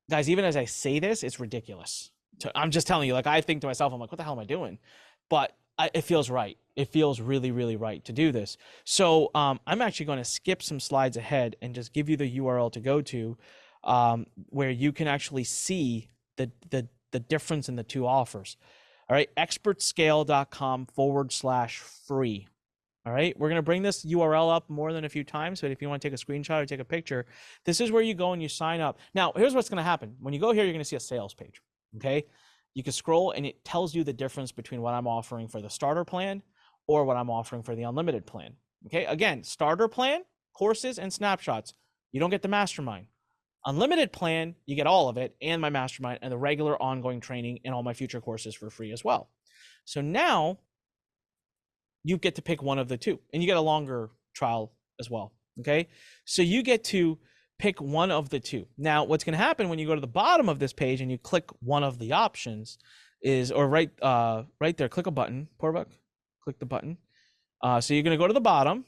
Guys, even as I say this, it's ridiculous. I'm just telling you, like, I think to myself, I'm like, what the hell am I doing? But it feels right. It feels really, really right to do this. So I'm actually going to skip some slides ahead and just give you the URL to go to where you can actually see the difference in the 2 offers. All right, expertscale.com/free. All right, we're going to bring this URL up more than a few times, but if you want to take a screenshot or take a picture, this is where you go and you sign up. Now, here's what's going to happen. When you go here, you're going to see a sales page, okay? You can scroll and it tells you the difference between what I'm offering for the starter plan or what I'm offering for the unlimited plan. Okay, again, starter plan, courses, and snapshots. You don't get the mastermind. Unlimited plan, you get all of it and my mastermind and the regular ongoing training and all my future courses for free as well. So now you get to pick one of the two and you get a longer trial as well. Okay. So you get to pick one of the two. Now, what's going to happen when you go to the bottom of this page and you click one of the options is, or right there, click a button, Porbuck, click the button. So you're going to go to the bottom.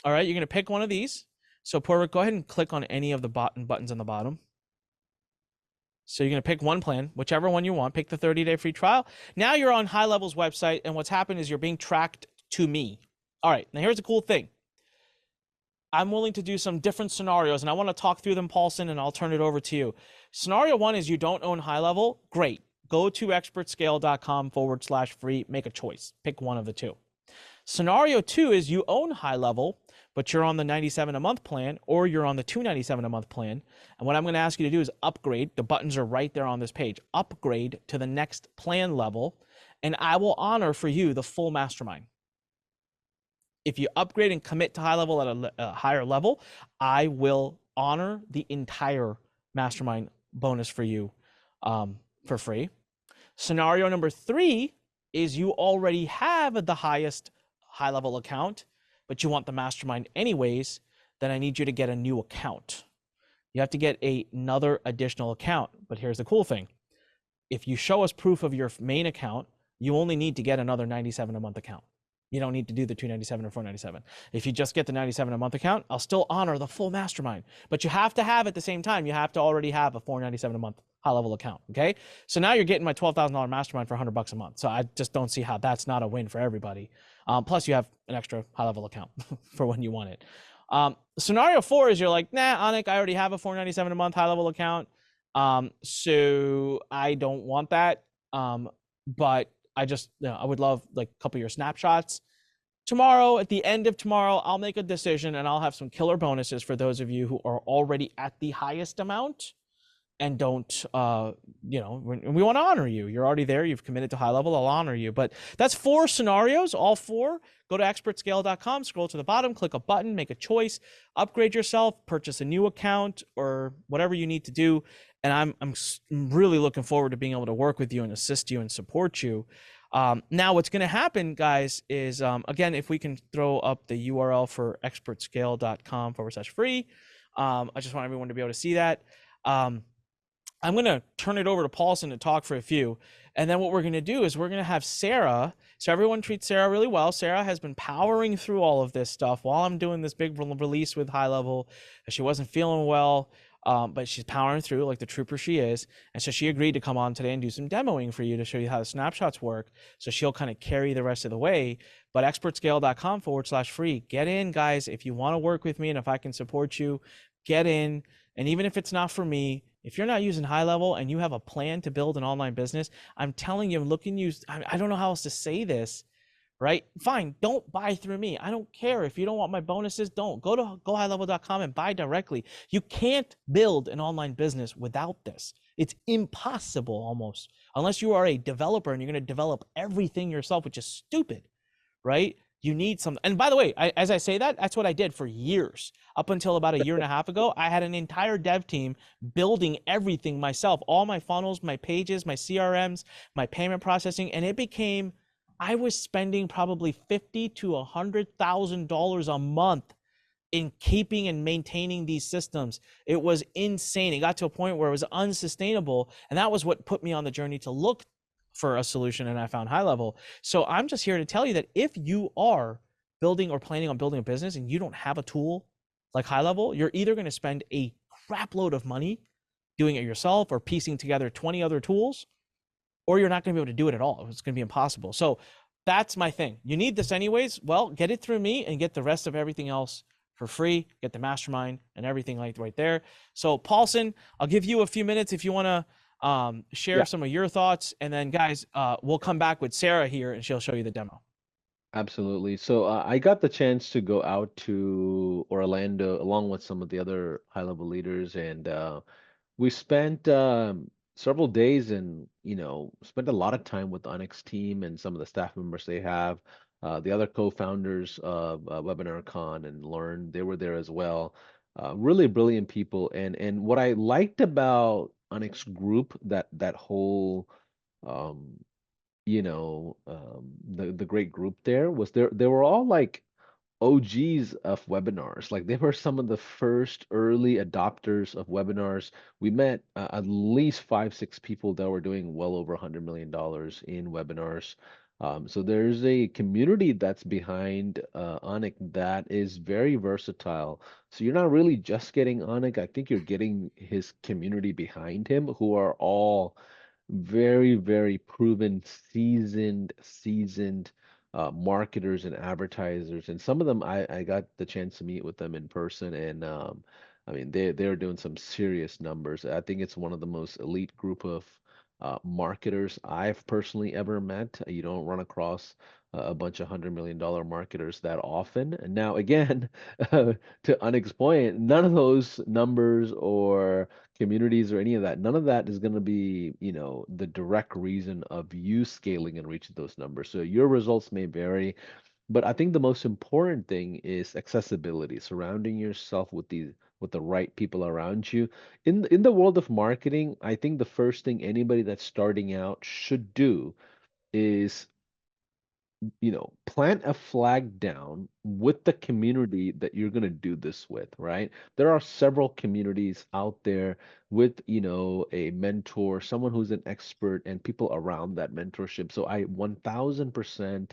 All right. You're going to pick one of these. So Porbuck, go ahead and click on any of the buttons on the bottom. So you're going to pick one plan, whichever one you want, pick the 30-day free trial. Now you're on High Level's website, and what's happened is you're being tracked to me. All right, now here's a cool thing. I'm willing to do some different scenarios, and I want to talk through them, Paulson, and I'll turn it over to you. Scenario one is you don't own High Level. Great. Go to expertscale.com/free, make a choice. Pick one of the two. Scenario two is you own High Level, but you're on the $97 a month plan or you're on the $297 a month plan. And what I'm going to ask you to do is upgrade. The buttons are right there on this page. Upgrade to the next plan level, and I will honor for you the full mastermind. If you upgrade and commit to High Level at a higher level, I will honor the entire mastermind bonus for you for free. Scenario number three is you already have the highest High Level account, but you want the mastermind anyways, then I need you to get a new account. You have to get another additional account. But here's the cool thing. If you show us proof of your main account, you only need to get another 97 a month account. You don't need to do the 297 or 497. If you just get the 97 a month account, I'll still honor the full mastermind. But you have to have at the same time, you have to already have a 497 a month High Level account. Okay. So now you're getting my $12,000 mastermind for $100 a month. So I just don't see how that's not a win for everybody. Plus you have an extra High Level account for when you want it. Scenario four is you're like, nah, Anik, I already have a 497 a month High Level account. So I don't want that. But I just, I would love like a couple of your snapshots. Tomorrow, at the end of tomorrow, I'll make a decision and I'll have some killer bonuses for those of you who are already at the highest amount and don't, we want to honor you. You're already there. You've committed to High Level. I'll honor you. But that's four scenarios, all four. Go to expertscale.com, scroll to the bottom, click a button, make a choice, upgrade yourself, purchase a new account or whatever you need to do. And I'm really looking forward to being able to work with you and assist you and support you. Now, what's going to happen, guys, is, again, if we can throw up the URL for expertscale.com/free, I just want everyone to be able to see that. I'm going to turn it over to Paulson to talk for a few. And then what we're going to do is we're going to have Sarah. So everyone treats Sarah really well. Sarah has been powering through all of this stuff while I'm doing this big release with High Level. She wasn't feeling well, but she's powering through like the trooper she is. And so she agreed to come on today and do some demoing for you to show you how the snapshots work. So she'll kind of carry the rest of the way. But expertscale.com/free. Get in, guys. If you want to work with me and if I can support you, get in. And even if it's not for me, if you're not using High Level and you have a plan to build an online business, I'm telling you, I don't know how else to say this, right? Fine, don't buy through me. I don't care. If you don't want my bonuses, don't. Go to gohighlevel.com and buy directly. You can't build an online business without this. It's impossible almost, unless you are a developer and you're going to develop everything yourself, which is stupid, right? You need some. And by the way, as I say that, that's what I did for years. Up until about a year and a half ago, I had an entire dev team building everything myself, all my funnels, my pages, my CRMs, my payment processing. And it became, I was spending probably $50,000 to $100,000 a month in keeping and maintaining these systems. It was insane. It got to a point where it was unsustainable. And that was what put me on the journey to look for a solution, and I found High Level. So I'm just here to tell you that if you are building or planning on building a business and you don't have a tool like High Level, you're either going to spend a crap load of money doing it yourself or piecing together 20 other tools, or you're not going to be able to do it at all. It's going to be impossible. So that's my thing. You need this anyways. Well, get it through me and get the rest of everything else for free. Get the mastermind and everything like right there. So Paulson, I'll give you a few minutes if you want to share some of your thoughts, and then guys, we'll come back with Sarah here and she'll show you the demo. Absolutely. So I got the chance to go out to Orlando along with some of the other high level leaders, and we spent several days and spent a lot of time with the Onyx team and some of the staff members they have. The other co-founders of Webinar Con and Learn, they were there as well. Really brilliant people. And what I liked about Onyx Group, that whole um, the great group there was they were all like OGs of webinars. Like they were some of the first early adopters of webinars. We met at least five, six people that were doing well over $100 million in webinars. So there's a community that's behind Anik that is very versatile. So you're not really just getting Anik. I think you're getting his community behind him, who are all very, very proven, seasoned marketers and advertisers, and some of them I got the chance to meet with them in person, and I mean they're doing some serious numbers. I think it's one of the most elite group of marketers I've personally ever met. You don't run across a bunch of $100 million marketers that often. And now again, to Anik's point, none of those numbers or communities or any of that, none of that is going to be, the direct reason of you scaling and reaching those numbers. So your results may vary, but I think the most important thing is accessibility, surrounding yourself with the right people around you. In the world of marketing, I think the first thing anybody that's starting out should do is plant a flag down with the community that you're going to do this with, right? There are several communities out there with, a mentor, someone who's an expert, and people around that mentorship. So I 1000%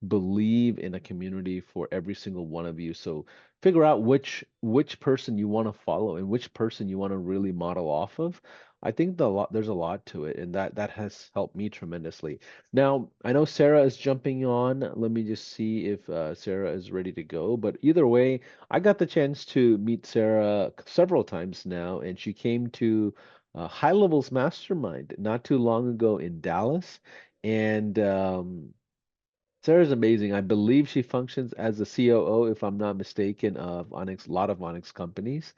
believe in a community for every single one of you. So figure out which person you want to follow and which person you want to really model off of. I think there's a lot to it, and that has helped me tremendously. Now, I know Sarah is jumping on. Let me just see if Sarah is ready to go. But either way, I got the chance to meet Sarah several times now, and she came to High Levels Mastermind not too long ago in Dallas. And Sarah's amazing. I believe she functions as the COO, if I'm not mistaken, of Onyx, a lot of Onyx companies.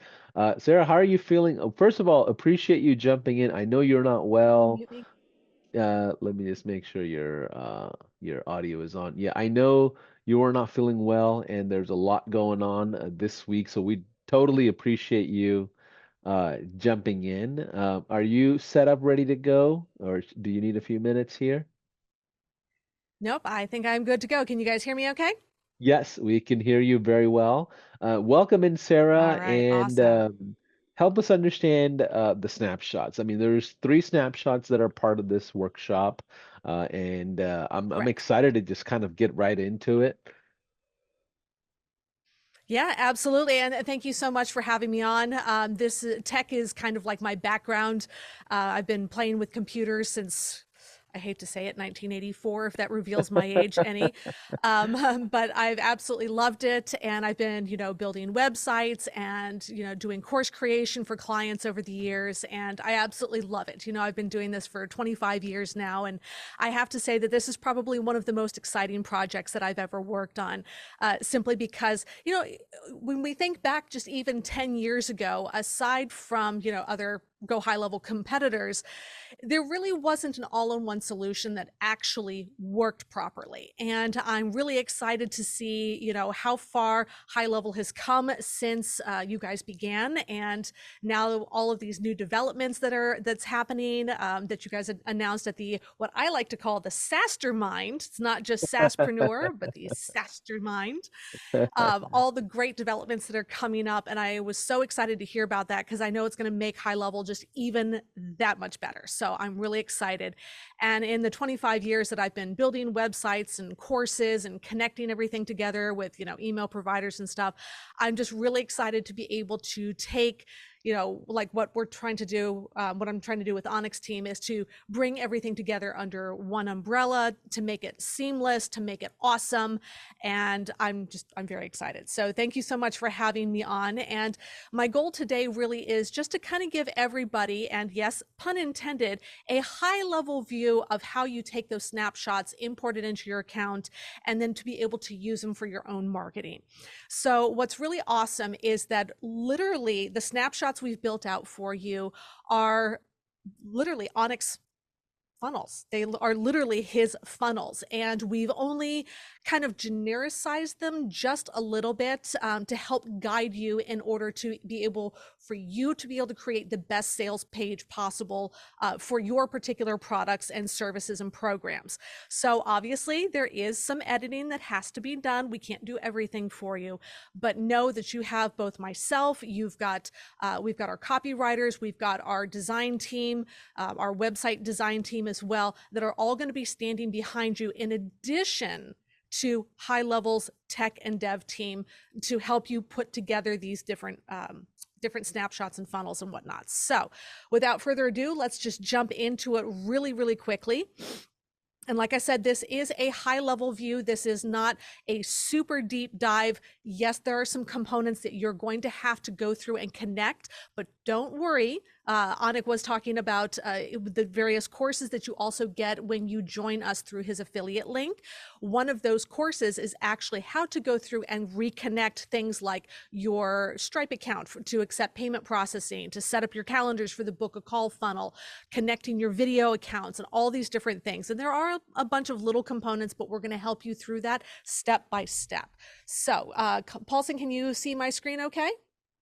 Sarah, how are you feeling? First of all, appreciate you jumping in. I know you're not well. Mute me. Let me just make sure your audio is on. Yeah, I know you are not feeling well, and there's a lot going on this week, so we totally appreciate you jumping in. Are you set up, ready to go, or do you need a few minutes here? Nope, I think I'm good to go. Can you guys hear me okay? Yes, we can hear you very well. Welcome in, All Sarah, right, and awesome. help us understand the snapshots. I mean, there's three snapshots that are part of this workshop, and I'm Correct. excited to just kind of get right into it. Yeah, absolutely. And thank you so much for having me on. This tech is kind of like my background. I've been playing with computers since, I hate to say it, 1984, if that reveals my age any. But I've absolutely loved it. And I've been, building websites and, doing course creation for clients over the years. And I absolutely love it. I've been doing this for 25 years now. And I have to say that this is probably one of the most exciting projects that I've ever worked on, simply because, when we think back just even 10 years ago, aside from, other go high level competitors, there really wasn't an all-in-one solution that actually worked properly. And I'm really excited to see, how far High Level has come since you guys began, and now all of these new developments that's happening, that you guys announced at the what I like to call the Sastermind. It's not just Saspreneur, but the Sastermind. All the great developments that are coming up. And I was so excited to hear about that because I know it's going to make High Level just even that much better. So I'm really excited. And in the 25 years that I've been building websites and courses and connecting everything together with, email providers and stuff, I'm just really excited to be able to take, like what we're trying to do, what I'm trying to do with Onyx team is to bring everything together under one umbrella, to make it seamless, to make it awesome. And I'm very excited. So thank you so much for having me on. And my goal today really is just to kind of give everybody, and yes, pun intended, a high level view of how you take those snapshots, import it into your account, and then to be able to use them for your own marketing. So what's really awesome is that literally the snapshots we've built out for you are literally Onyx funnels. They are literally his funnels, and we've only kind of genericized them just a little bit to help guide you in order to be able for you to be able to create the best sales page possible for your particular products and services and programs. So obviously there is some editing that has to be done. We can't do everything for you, but know that you have both myself, we've got our copywriters, we've got our design team, our website design team as well, that are all going to be standing behind you in addition to High Level's tech and dev team to help you put together these different snapshots and funnels and whatnot. So without further ado, let's just jump into it really, really quickly. And like I said, this is a high level view. This is not a super deep dive. Yes, there are some components that you're going to have to go through and connect, but don't worry. Anik was talking about the various courses that you also get when you join us through his affiliate link. One of those courses is actually how to go through and reconnect things like your Stripe account to accept payment processing, to set up your calendars for the book a call funnel, connecting your video accounts, and all these different things. And there are a bunch of little components, but we're going to help you through that step by step. So, Paulson, can you see my screen okay?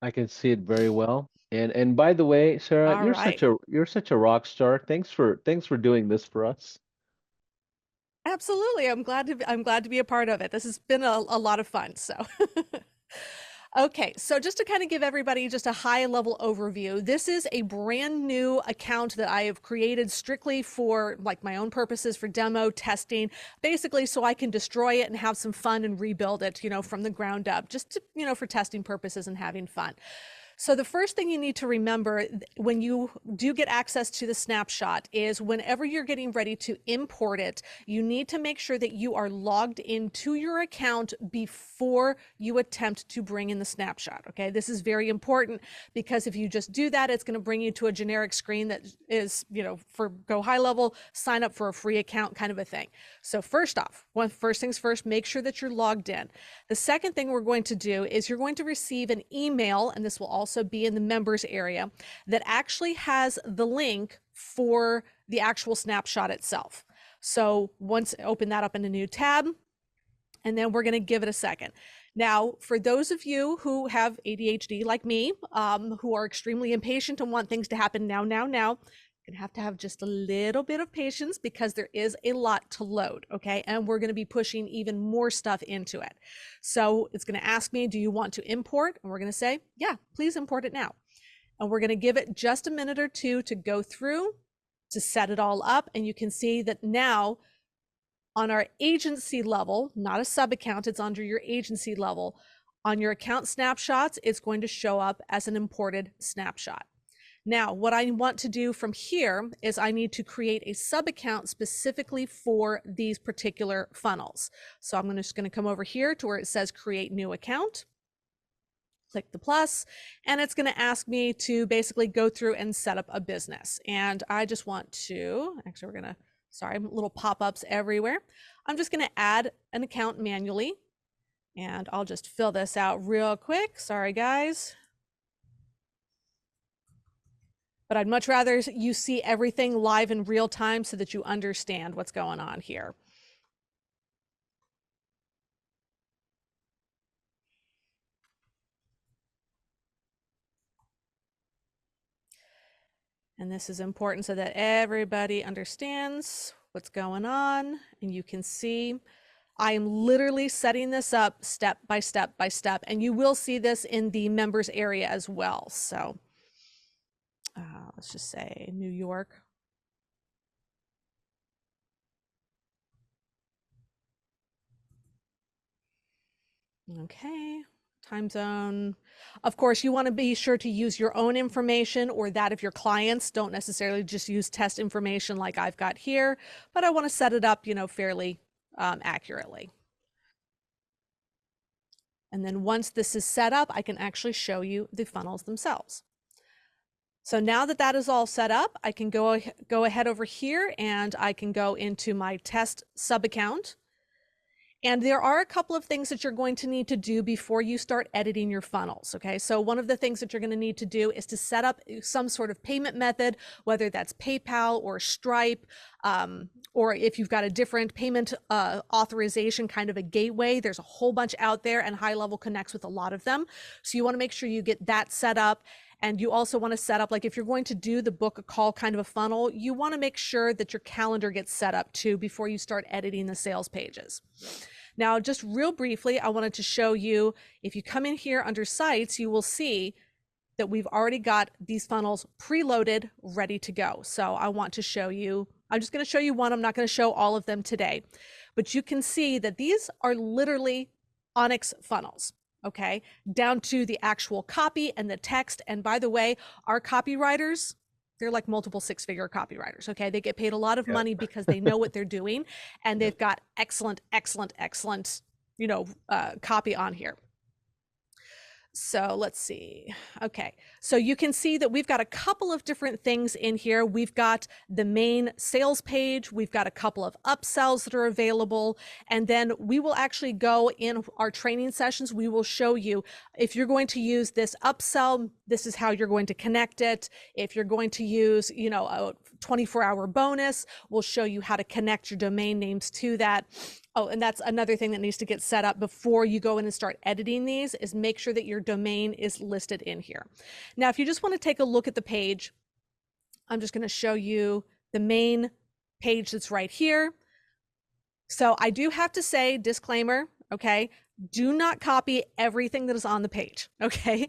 I can see it very well. And by the way, Sarah, All right. you're such a rock star. Thanks for doing this for us. Absolutely. I'm glad to be a part of it. This has been a lot of fun. So okay, so just to kind of give everybody just a high level overview, this is a brand new account that I have created strictly for like my own purposes, for demo testing, basically so I can destroy it and have some fun and rebuild it, from the ground up, just to, for testing purposes and having fun. So the first thing you need to remember when you do get access to the snapshot is whenever you're getting ready to import it, you need to make sure that you are logged into your account before you attempt to bring in the snapshot. Okay, this is very important because if you just do that, it's going to bring you to a generic screen that is, for go high level, sign up for a free account kind of a thing. So first off, first things first, make sure that you're logged in. The second thing we're going to do is you're going to receive an email, and this will also be in the members area, that actually has the link for the actual snapshot itself. So once open that up in a new tab, and then we're going to give it a second. Now, for those of you who have ADHD like me, who are extremely impatient and want things to happen now, you're going to have just a little bit of patience because there is a lot to load, okay? And we're going to be pushing even more stuff into it. So it's going to ask me, do you want to import? And we're going to say, yeah, please import it now. And we're going to give it just a minute or two to go through to set it all up. And you can see that now on our agency level, not a sub account, it's under your agency level. On your account snapshots, it's going to show up as an imported snapshot. Now, what I want to do from here is I need to create a sub account specifically for these particular funnels. So I'm just going to come over here to where it says create new account, click the plus, and it's going to ask me to basically go through and set up a business. And I just want to, actually we're going to, sorry, little pop-ups everywhere. I'm just going to add an account manually, and I'll just fill this out real quick. Sorry, guys. But I'd much rather you see everything live in real time so that you understand what's going on here. And this is important so that everybody understands what's going on. And you can see I am literally setting this up step by step by step. And you will see this in the members area as well. So let's just say New York. Okay, time zone. Of course, you want to be sure to use your own information or that of your clients. Don't necessarily just use test information like I've got here, but I want to set it up, fairly accurately. And then once this is set up, I can actually show you the funnels themselves. So now that that is all set up, I can go ahead over here and I can go into my test sub account. And there are a couple of things that you're going to need to do before you start editing your funnels. Okay. So one of the things that you're going to need to do is to set up some sort of payment method, whether that's PayPal or Stripe, or if you've got a different payment authorization, kind of a gateway. There's a whole bunch out there, and High Level connects with a lot of them. So you want to make sure you get that set up. And you also want to set up, like if you're going to do the book a call kind of a funnel, you want to make sure that your calendar gets set up too before you start editing the sales pages. Now, just real briefly, I wanted to show you, if you come in here under sites, you will see that we've already got these funnels preloaded, ready to go. So I want to show you, I'm just going to show you one. I'm not going to show all of them today, but you can see that these are literally Onyx funnels. Okay, down to the actual copy and the text. And by the way, our copywriters, they're like multiple six-figure copywriters. Okay, they get paid a lot of money because they know what they're doing, and they've got excellent, copy on here. So let's see. Okay, so you can see that we've got a couple of different things in here. We've got the main sales page. We've got a couple of upsells that are available. And then we will actually go in our training sessions. We will show you, if you're going to use this upsell, this is how you're going to connect it. If you're going to use, a 24-hour bonus, we'll show you how to connect your domain names to that. Oh, and that's another thing that needs to get set up before you go in and start editing these, is make sure that your domain is listed in here. Now, if you just want to take a look at the page, I'm just going to show you the main page that's right here. So I do have to say, disclaimer, okay, do not copy everything that is on the page, okay?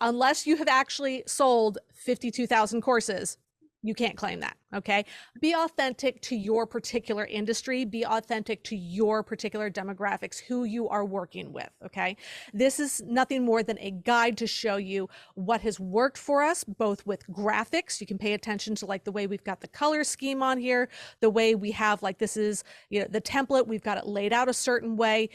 Unless you have actually sold 52,000 courses, you can't claim that, okay? Be authentic to your particular industry, be authentic to your particular demographics, who you are working with, okay? This is nothing more than a guide to show you what has worked for us, both with graphics. You can pay attention to like the way we've got the color scheme on here, the way we have, like, this is, the template, we've got it laid out a certain way.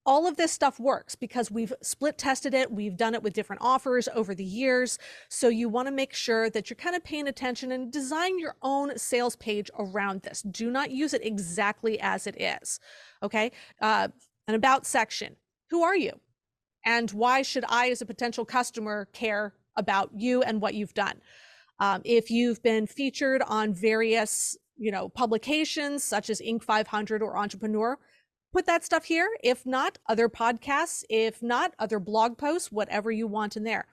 All of this stuff works because we've split tested it. We've done it with different offers over the years. So you want to make sure that you're kind of paying attention and design your own sales page around this. Do not use it exactly as it is. Okay. An about section. Who are you? And why should I, as a potential customer, care about you and what you've done? If you've been featured on various, publications such as Inc. 500 or Entrepreneur, put that stuff here. If not, other podcasts, if not, other blog posts, whatever you want in there.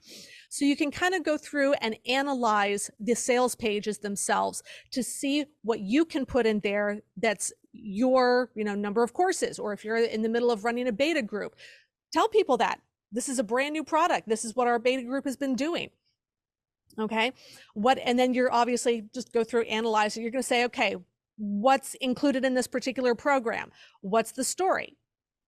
So you can kind of go through and analyze the sales pages themselves to see what you can put in there that's your, number of courses, or if you're in the middle of running a beta group, tell people that this is a brand new product. This is what our beta group has been doing. Okay. And then you're obviously just go through, analyze it. You're going to say, okay, what's included in this particular program? What's the story?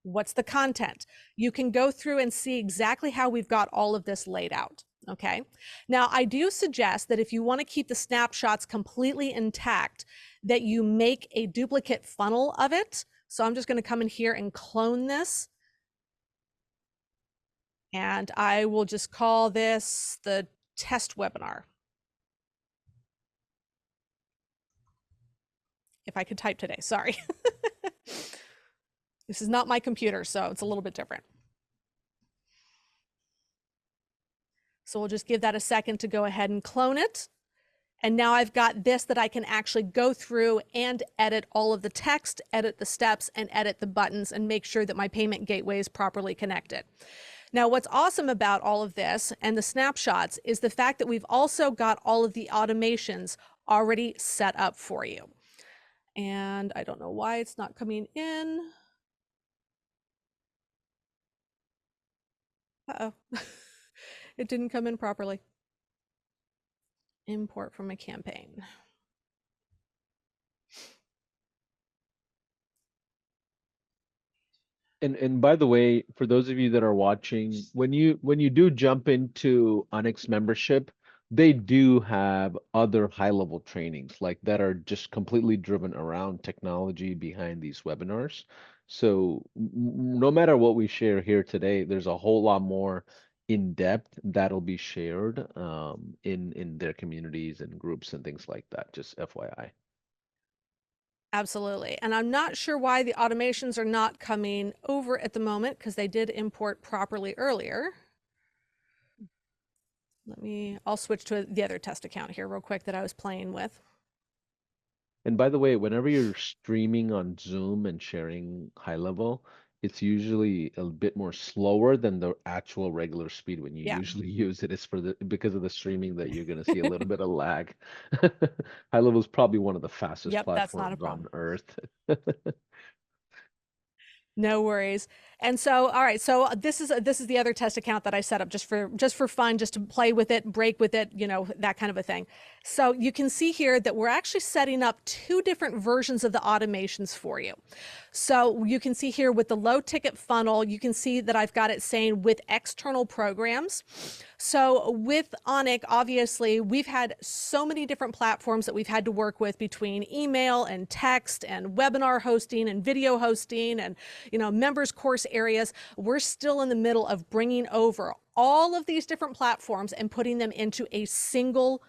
What's the content? You can go through and see exactly how we've got all of this laid out. Okay. Now, I do suggest that if you want to keep the snapshots completely intact, that you make a duplicate funnel of it. So I'm just going to come in here and clone this. And I will just call this the test webinar. If I could type today, sorry. This is not my computer, so it's a little bit different. So we'll just give that a second to go ahead and clone it. And now I've got this that I can actually go through and edit all of the text, edit the steps, and edit the buttons, and make sure that my payment gateway is properly connected. Now, what's awesome about all of this and the snapshots is the fact that we've also got all of the automations already set up for you. And I don't know why it's not coming in. Uh-oh. It didn't come in properly. Import from a campaign. And by the way, for those of you that are watching, when you do jump into Onyx membership, they do have other high-level trainings like that are just completely driven around technology behind these webinars. So no matter what we share here today, there's a whole lot more in depth that'll be shared in their communities and groups and things like that. Just FYI. Absolutely. And I'm not sure why the automations are not coming over at the moment because they did import properly earlier. I'll switch to the other test account here real quick that I was playing with. And by the way, whenever you're streaming on Zoom and sharing high level, it's usually a bit more slower than the actual regular speed when you Yeah. usually use it. It's for the because of the streaming that you're going to see a little bit of lag. High level is probably one of the fastest Yep, that's not a platforms on problem. earth. No worries. And so, all right, so this is the other test account that I set up just for fun, just to play with it, break with it, that kind of a thing. So you can see here that we're actually setting up two different versions of the automations for you. So you can see here with the low ticket funnel, you can see that I've got it saying with external programs. So with Anik, obviously, we've had so many different platforms that we've had to work with between email and text and webinar hosting and video hosting and, members course areas. We're still in the middle of bringing over all of these different platforms and putting them into a single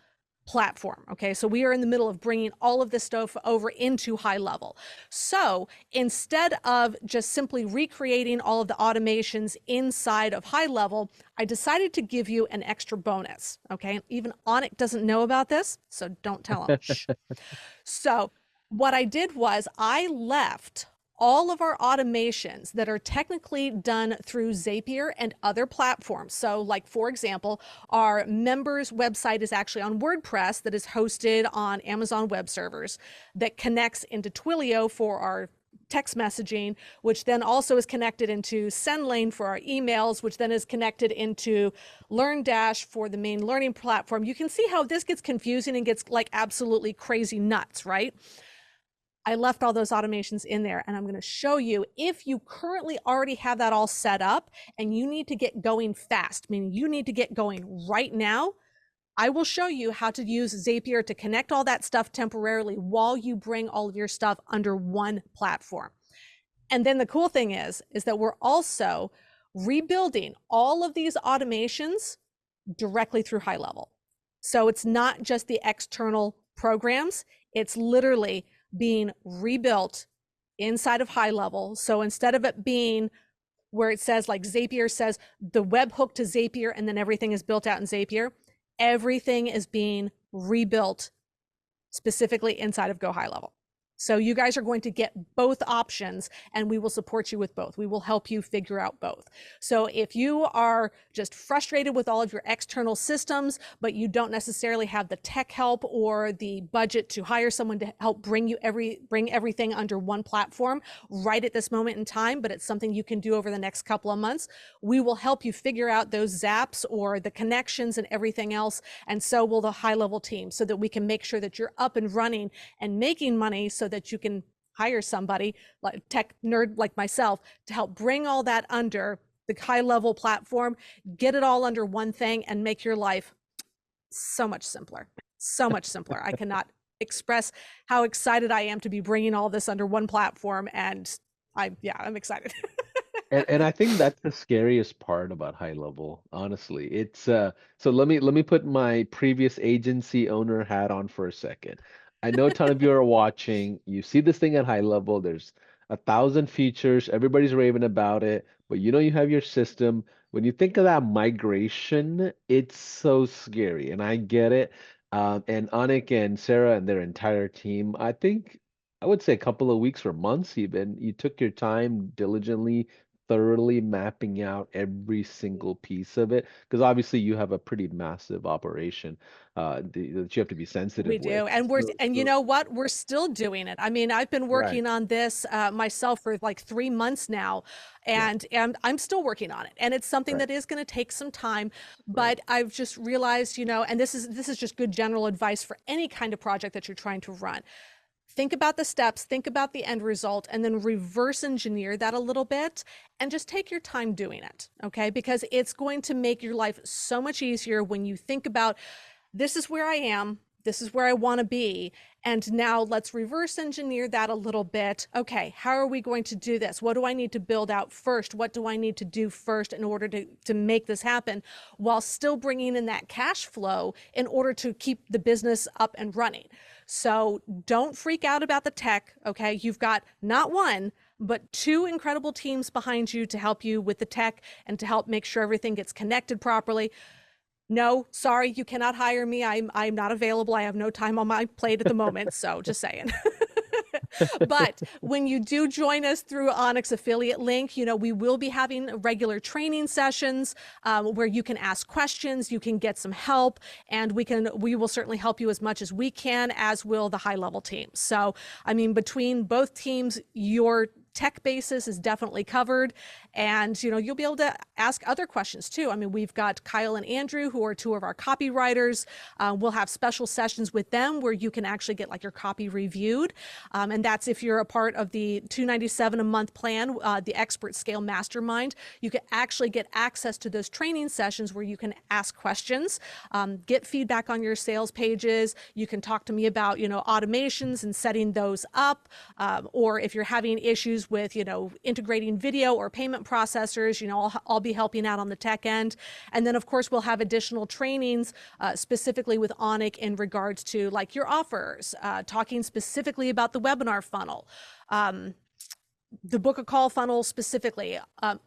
platform. Okay, so we are in the middle of bringing all of this stuff over into high level. So instead of just simply recreating all of the automations inside of high level, I decided to give you an extra bonus. Okay, even Anik doesn't know about this, so don't tell him. Shh. So what I did was I left all of our automations that are technically done through Zapier and other platforms. So like, for example, our members website is actually on WordPress that is hosted on Amazon Web Servers that connects into Twilio for our text messaging, which then also is connected into SendLane for our emails, which then is connected into LearnDash for the main learning platform. You can see how this gets confusing and gets like absolutely crazy nuts, right? I left all those automations in there, and I'm going to show you if you currently already have that all set up and you need to get going fast, meaning you need to get going right now. I will show you how to use Zapier to connect all that stuff temporarily while you bring all of your stuff under one platform. And then the cool thing is that we're also rebuilding all of these automations directly through high level. So it's not just the external programs, it's literally being rebuilt inside of high level. So instead of it being where it says like Zapier says the webhook to Zapier and then everything is built out in Zapier, everything is being rebuilt specifically inside of Go High Level. So you guys are going to get both options and we will support you with both. We will help you figure out both. So if you are just frustrated with all of your external systems, but you don't necessarily have the tech help or the budget to hire someone to help bring everything under one platform right at this moment in time, but it's something you can do over the next couple of months, we will help you figure out those zaps or the connections and everything else. And so will the high level team, so that we can make sure that you're up and running and making money so that you can hire somebody like tech nerd like myself to help bring all that under the high level platform, get it all under one thing and make your life so much simpler, so much simpler. I cannot express how excited I am to be bringing all this under one platform. And I'm excited. And I think that's the scariest part about high level, honestly. It's so let me put my previous agency owner hat on for a second. I know a ton of you are watching. You see this thing at high level. There's 1,000 features. Everybody's raving about it, but you have your system. When you think of that migration, it's so scary, and I get it. And Anik and Sarah and their entire team, I would say a couple of weeks or months even, you took your time diligently thoroughly mapping out every single piece of it because obviously you have a pretty massive operation that you have to be We sensitive with. do. And you know what? We're still doing it. I mean, I've been Right, working on this myself for like 3 months now, yeah, and I'm still working on it. And it's something right, that is going to take some time, right. but I've just realized, and this is just good general advice for any kind of project that you're trying to run. Think about the steps, think about the end result, and then reverse engineer that a little bit and just take your time doing it. Okay. Because it's going to make your life so much easier when you think about this is where I am, this is where I want to be. And now let's reverse engineer that a little bit. Okay, how are we going to do this? What do I need to build out first? What do I need to do first in order to make this happen while still bringing in that cash flow in order to keep the business up and running? So don't freak out about the tech. Okay. You've got not one, but two incredible teams behind you to help you with the tech and to help make sure everything gets connected properly. No, sorry, you cannot hire me. I'm not available. I have no time on my plate at the moment. So just saying. But when you do join us through Onyx affiliate link, we will be having regular training sessions where you can ask questions, you can get some help, and we will certainly help you as much as we can, as will the high level team. So, I mean, between both teams, your tech basis is definitely covered, and you'll be able to ask other questions too. I mean, we've got Kyle and Andrew, who are two of our copywriters. We'll have special sessions with them where you can actually get like your copy reviewed, and that's if you're a part of the $297 a month plan, the Expert Scale Mastermind. You can actually get access to those training sessions where you can ask questions, get feedback on your sales pages. You can talk to me about automations and setting those up, or if you're having issues with integrating video or payment processors, I'll be helping out on the tech end. And then of course we'll have additional trainings specifically with Anik in regards to like your offers, talking specifically about the webinar funnel, the book a call funnel specifically,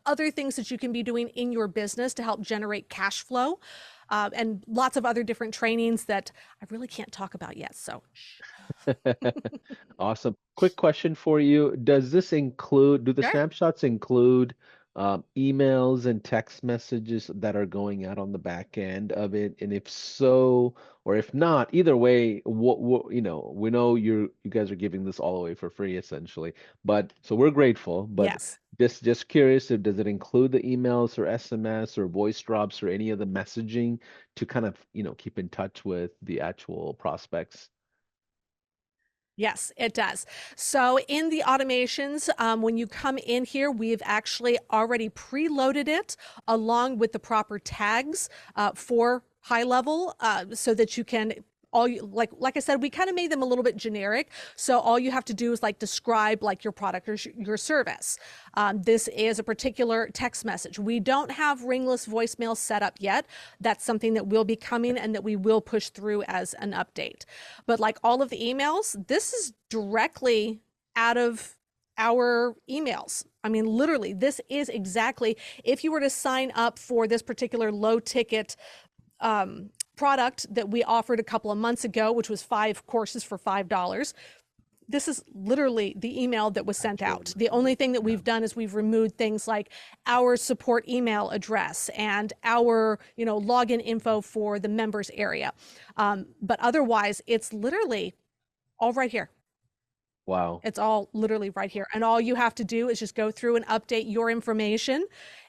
other things that you can be doing in your business to help generate cash flow, and lots of other different trainings that I really can't talk about yet. So Awesome. Quick question for you. Do the sure. snapshots include emails and text messages that are going out on the back end of it? And if so, or if not, either way, we know you guys are giving this all away for free essentially. But so we're grateful, but Yes. just curious, if does it include the emails or SMS or voice drops or any of the messaging to kind of, keep in touch with the actual prospects? Yes, it does. So in the automations, when you come in here, we've actually already preloaded it along with the proper tags for high level, so that you can like I said, we kind of made them a little bit generic. So all you have to do is like describe like your product or your service. This is a particular text message. We don't have ringless voicemail set up yet. That's something that will be coming and that we will push through as an update. But like all of the emails, this is directly out of our emails. I mean, literally, this is exactly, if you were to sign up for this particular low ticket product that we offered a couple of months ago, which was 5 courses for $5. This is literally the email that was sent out. The only thing that we've done is we've removed things like our support email address and our, login info for the members area. But otherwise, it's literally all right here. Wow. It's all literally right here. And all you have to do is just go through and update your information.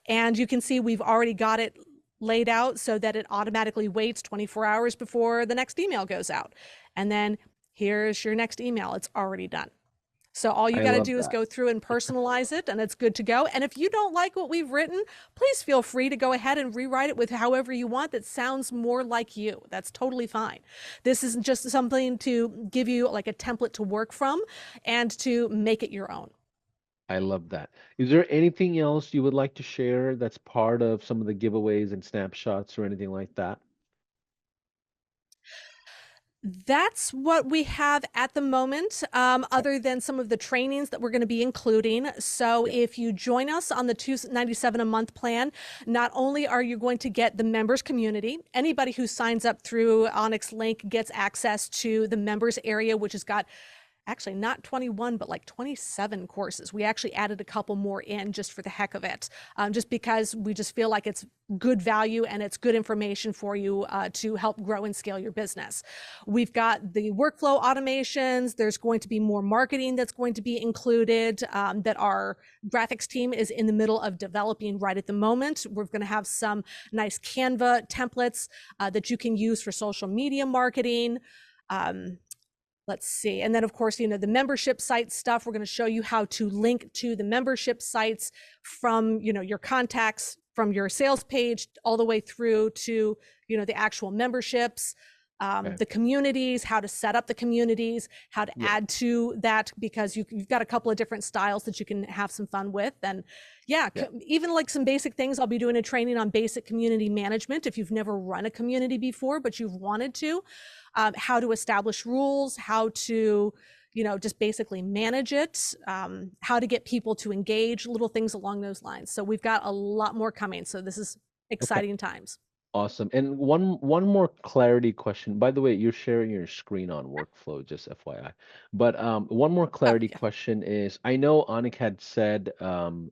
And you can see we've already got it laid out so that it automatically waits 24 hours before the next email goes out. And then here's your next email. It's already done. So all you I got to love do is that. go through and personalize it, and it's good to go. And if you don't like what we've written, please feel free to go ahead and rewrite it with however you want that sounds more like you. That's totally fine. This is just something to give you like a template to work from and to make it your own. I love that. Is there anything else you would like to share that's part of some of the giveaways and snapshots or anything like that? That's what we have at the moment, Okay. other than some of the trainings that we're going to be including. So Yeah. if you join us on the $297 a month plan, not only are you going to get the members community, anybody who signs up through Onyx Link gets access to the members area, which has got actually not 21, but like 27 courses. We actually added a couple more in just for the heck of it, just because we just feel like it's good value and it's good information for you to help grow and scale your business. We've got the workflow automations. There's going to be more marketing that's going to be included, that our graphics team is in the middle of developing right at the moment. We're going to have some nice Canva templates that you can use for social media marketing. Let's see. And then of course, the membership site stuff, we're going to show you how to link to the membership sites from, your contacts from your sales page all the way through to, the actual memberships. Okay. the communities, how to set up the communities, how to Yeah. add to that, because you've got a couple of different styles that you can have some fun with. And yeah, Yeah. even like some basic things. I'll be doing a training on basic community management if you've never run a community before, but you've wanted to, how to establish rules, how to, just basically manage it, how to get people to engage, little things along those lines. So we've got a lot more coming. So this is Okay. exciting times. Awesome. And one more clarity question. By the way, you're sharing your screen on workflow, just FYI. But one more Oh, clarity yeah, question is, I know Anik had said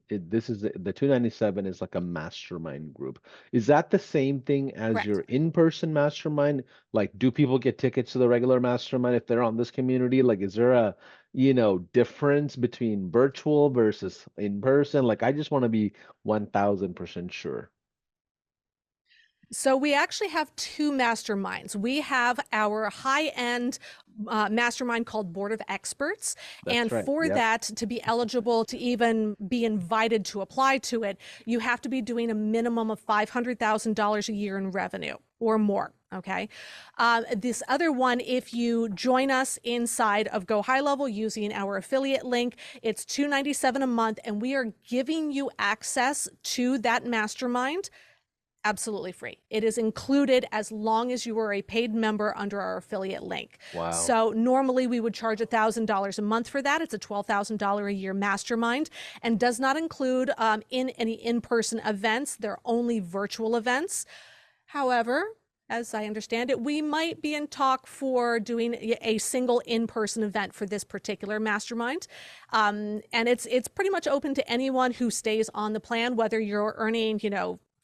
this is the 297 is like a mastermind group. Is that the same thing as correct. your in-person mastermind? Like, do people get tickets to the regular mastermind if they're on this community? Like, is there a, difference between virtual versus in person? Like, I just want to be 1000% sure. So we actually have two masterminds. We have our high-end mastermind called Board of Experts. That's And right. for Yep. that to be eligible to even be invited to apply to it, you have to be doing a minimum of $500,000 a year in revenue or more. Okay. This other one, if you join us inside of Go High Level using our affiliate link, it's $297 a month, and we are giving you access to that mastermind absolutely free. It is included as long as you are a paid member under our affiliate link. Wow. So normally we would charge $1,000 a month for that. It's a $12,000 a year mastermind, and does not include in any in-person events. They're only virtual events. However, as I understand it, we might be in talk for doing a single in-person event for this particular mastermind. And it's pretty much open to anyone who stays on the plan, whether you're earning,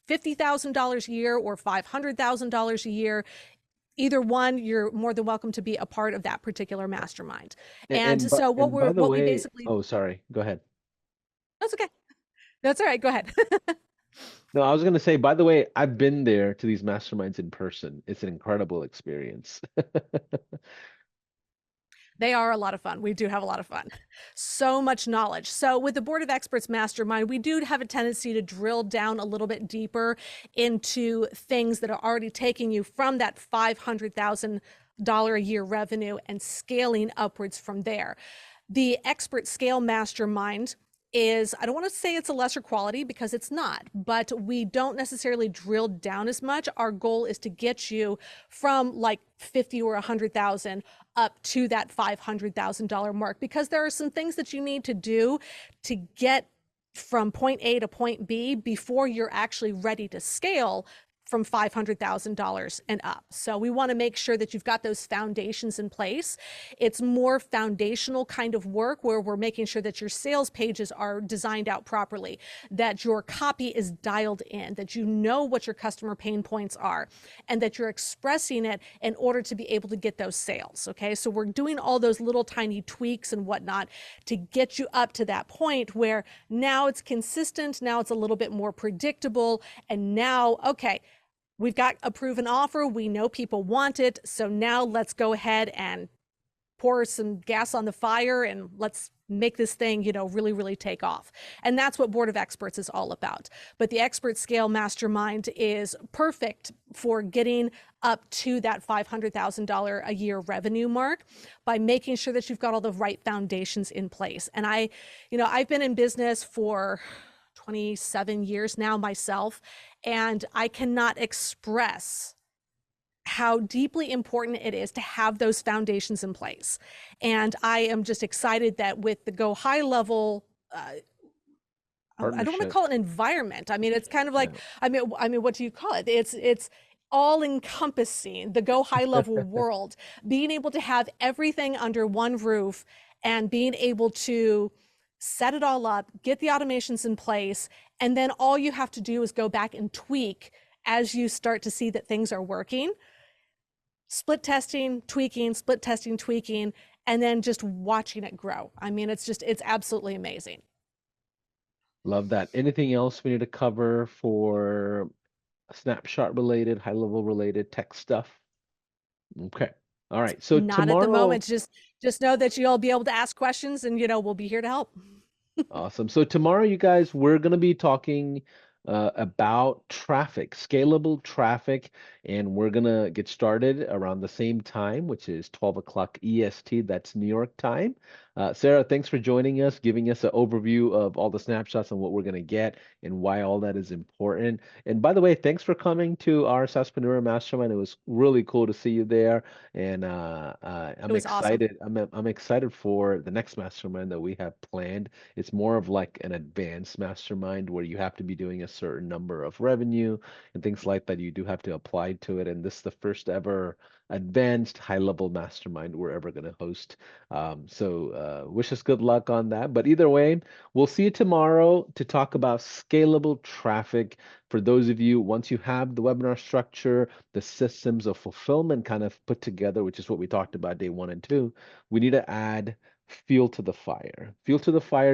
$50,000 a year or $500,000 a year. Either one, you're more than welcome to be a part of that particular mastermind. And so And by the what we way, basically, oh, sorry, go ahead. that's okay. That's all right. Go ahead. No, I was gonna say, by the way, I've been there to these masterminds in person. It's an incredible experience. They are a lot of fun. We do have a lot of fun. So much knowledge. So with the Board of Experts Mastermind, we do have a tendency to drill down a little bit deeper into things that are already taking you from that $500,000 a year revenue and scaling upwards from there. The Expert Scale Mastermind is, I don't want to say it's a lesser quality because it's not, but we don't necessarily drill down as much. Our goal is to get you from like 50 or 100,000 up to that $500,000 mark, because there are some things that you need to do to get from point A to point B before you're actually ready to scale from $500,000 and up. So we want to make sure that you've got those foundations in place. It's more foundational kind of work where we're making sure that your sales pages are designed out properly, that your copy is dialed in, that you know what your customer pain points are, and that you're expressing it in order to be able to get those sales. Okay. So we're doing all those little tiny tweaks and whatnot to get you up to that point where now it's consistent. Now it's a little bit more predictable. And now, okay, we've got a proven offer. We know people want it. So now let's go ahead and pour some gas on the fire and let's make this thing, really, really take off. And that's what Board of Experts is all about. But the Expert Scale Mastermind is perfect for getting up to that $500,000 a year revenue mark by making sure that you've got all the right foundations in place. And I've been in business for 27 years now myself, and I cannot express how deeply important it is to have those foundations in place. And I am just excited that with the Go High Level, I don't want to Partnership. call it an environment. I mean, it's kind of like, Yeah. what do you call it? It's all encompassing, the Go High Level world, being able to have everything under one roof and being able to set it all up, get the automations in place, and then all you have to do is go back and tweak as you start to see that things are working. Split testing, tweaking, split testing, tweaking, and then just watching it grow. I mean, it's absolutely amazing. Love that. Anything else we need to cover for snapshot related, high level related tech stuff? Okay. All right. So Not at the tomorrow, moment. Just know that you'll be able to ask questions, and we'll be here to help. awesome. So tomorrow, you guys, we're gonna be talking. about traffic, scalable traffic, and we're gonna get started around the same time, which is 12 o'clock EST. That's New York time. Sarah, thanks for joining us, giving us an overview of all the snapshots and what we're gonna get and why all that is important. And by the way, thanks for coming to our Saspreneur Mastermind. It was really cool to see you there, and It I'm was awesome. excited. I'm excited for the next mastermind that we have planned. It's more of like an advanced mastermind where you have to be doing a certain number of revenue and things like that. You do have to apply to it. And this is the first ever advanced high level mastermind we're ever going to host. Wish us good luck on that. But either way, we'll see you tomorrow to talk about scalable traffic. For those of you, once you have the webinar structure, the systems of fulfillment kind of put together, which is what we talked about day 1 and 2, we need to add fuel to the fire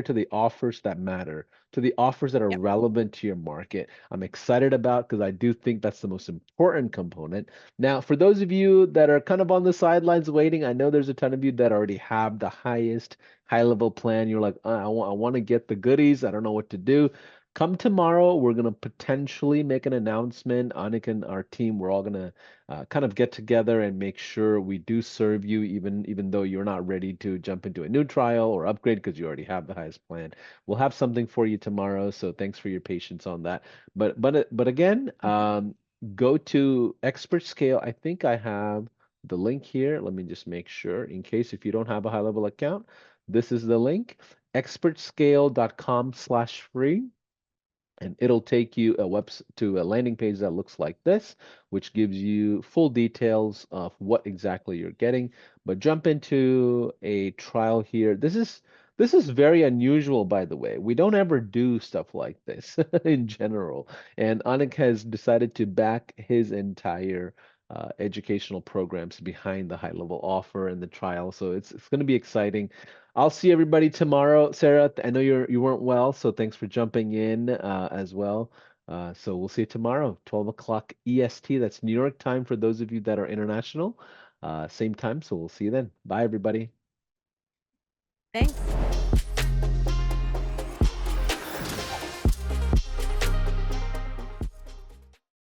to the offers that matter, to the offers that are Yep. relevant to your market. I'm excited about because I do think that's the most important component. Now, for those of you that are kind of on the sidelines waiting, I know there's a ton of you that already have the highest high level plan. You're like, I want to get the goodies. I don't know what to do. Come tomorrow. We're going to potentially make an announcement. Anik and our team, we're all going to kind of get together and make sure we do serve you, even though you're not ready to jump into a new trial or upgrade because you already have the highest plan. We'll have something for you tomorrow, so thanks for your patience on that. But again, go to Expert Scale. I think I have the link here. Let me just make sure in case if you don't have a high level account, this is the link, expertscale.com/free, and it'll take you to a landing page that looks like this, which gives you full details of what exactly you're getting. But jump into a trial here. This is very unusual, by the way. We don't ever do stuff like this in general. And Anik has decided to back his entire educational programs behind the high level offer and the trial. So it's going to be exciting. I'll see everybody tomorrow. Sarah, I know you weren't well, so thanks for jumping in as well. So we'll see you tomorrow, 12 o'clock EST. That's New York time for those of you that are international. Same time, so we'll see you then. Bye, everybody. Thanks.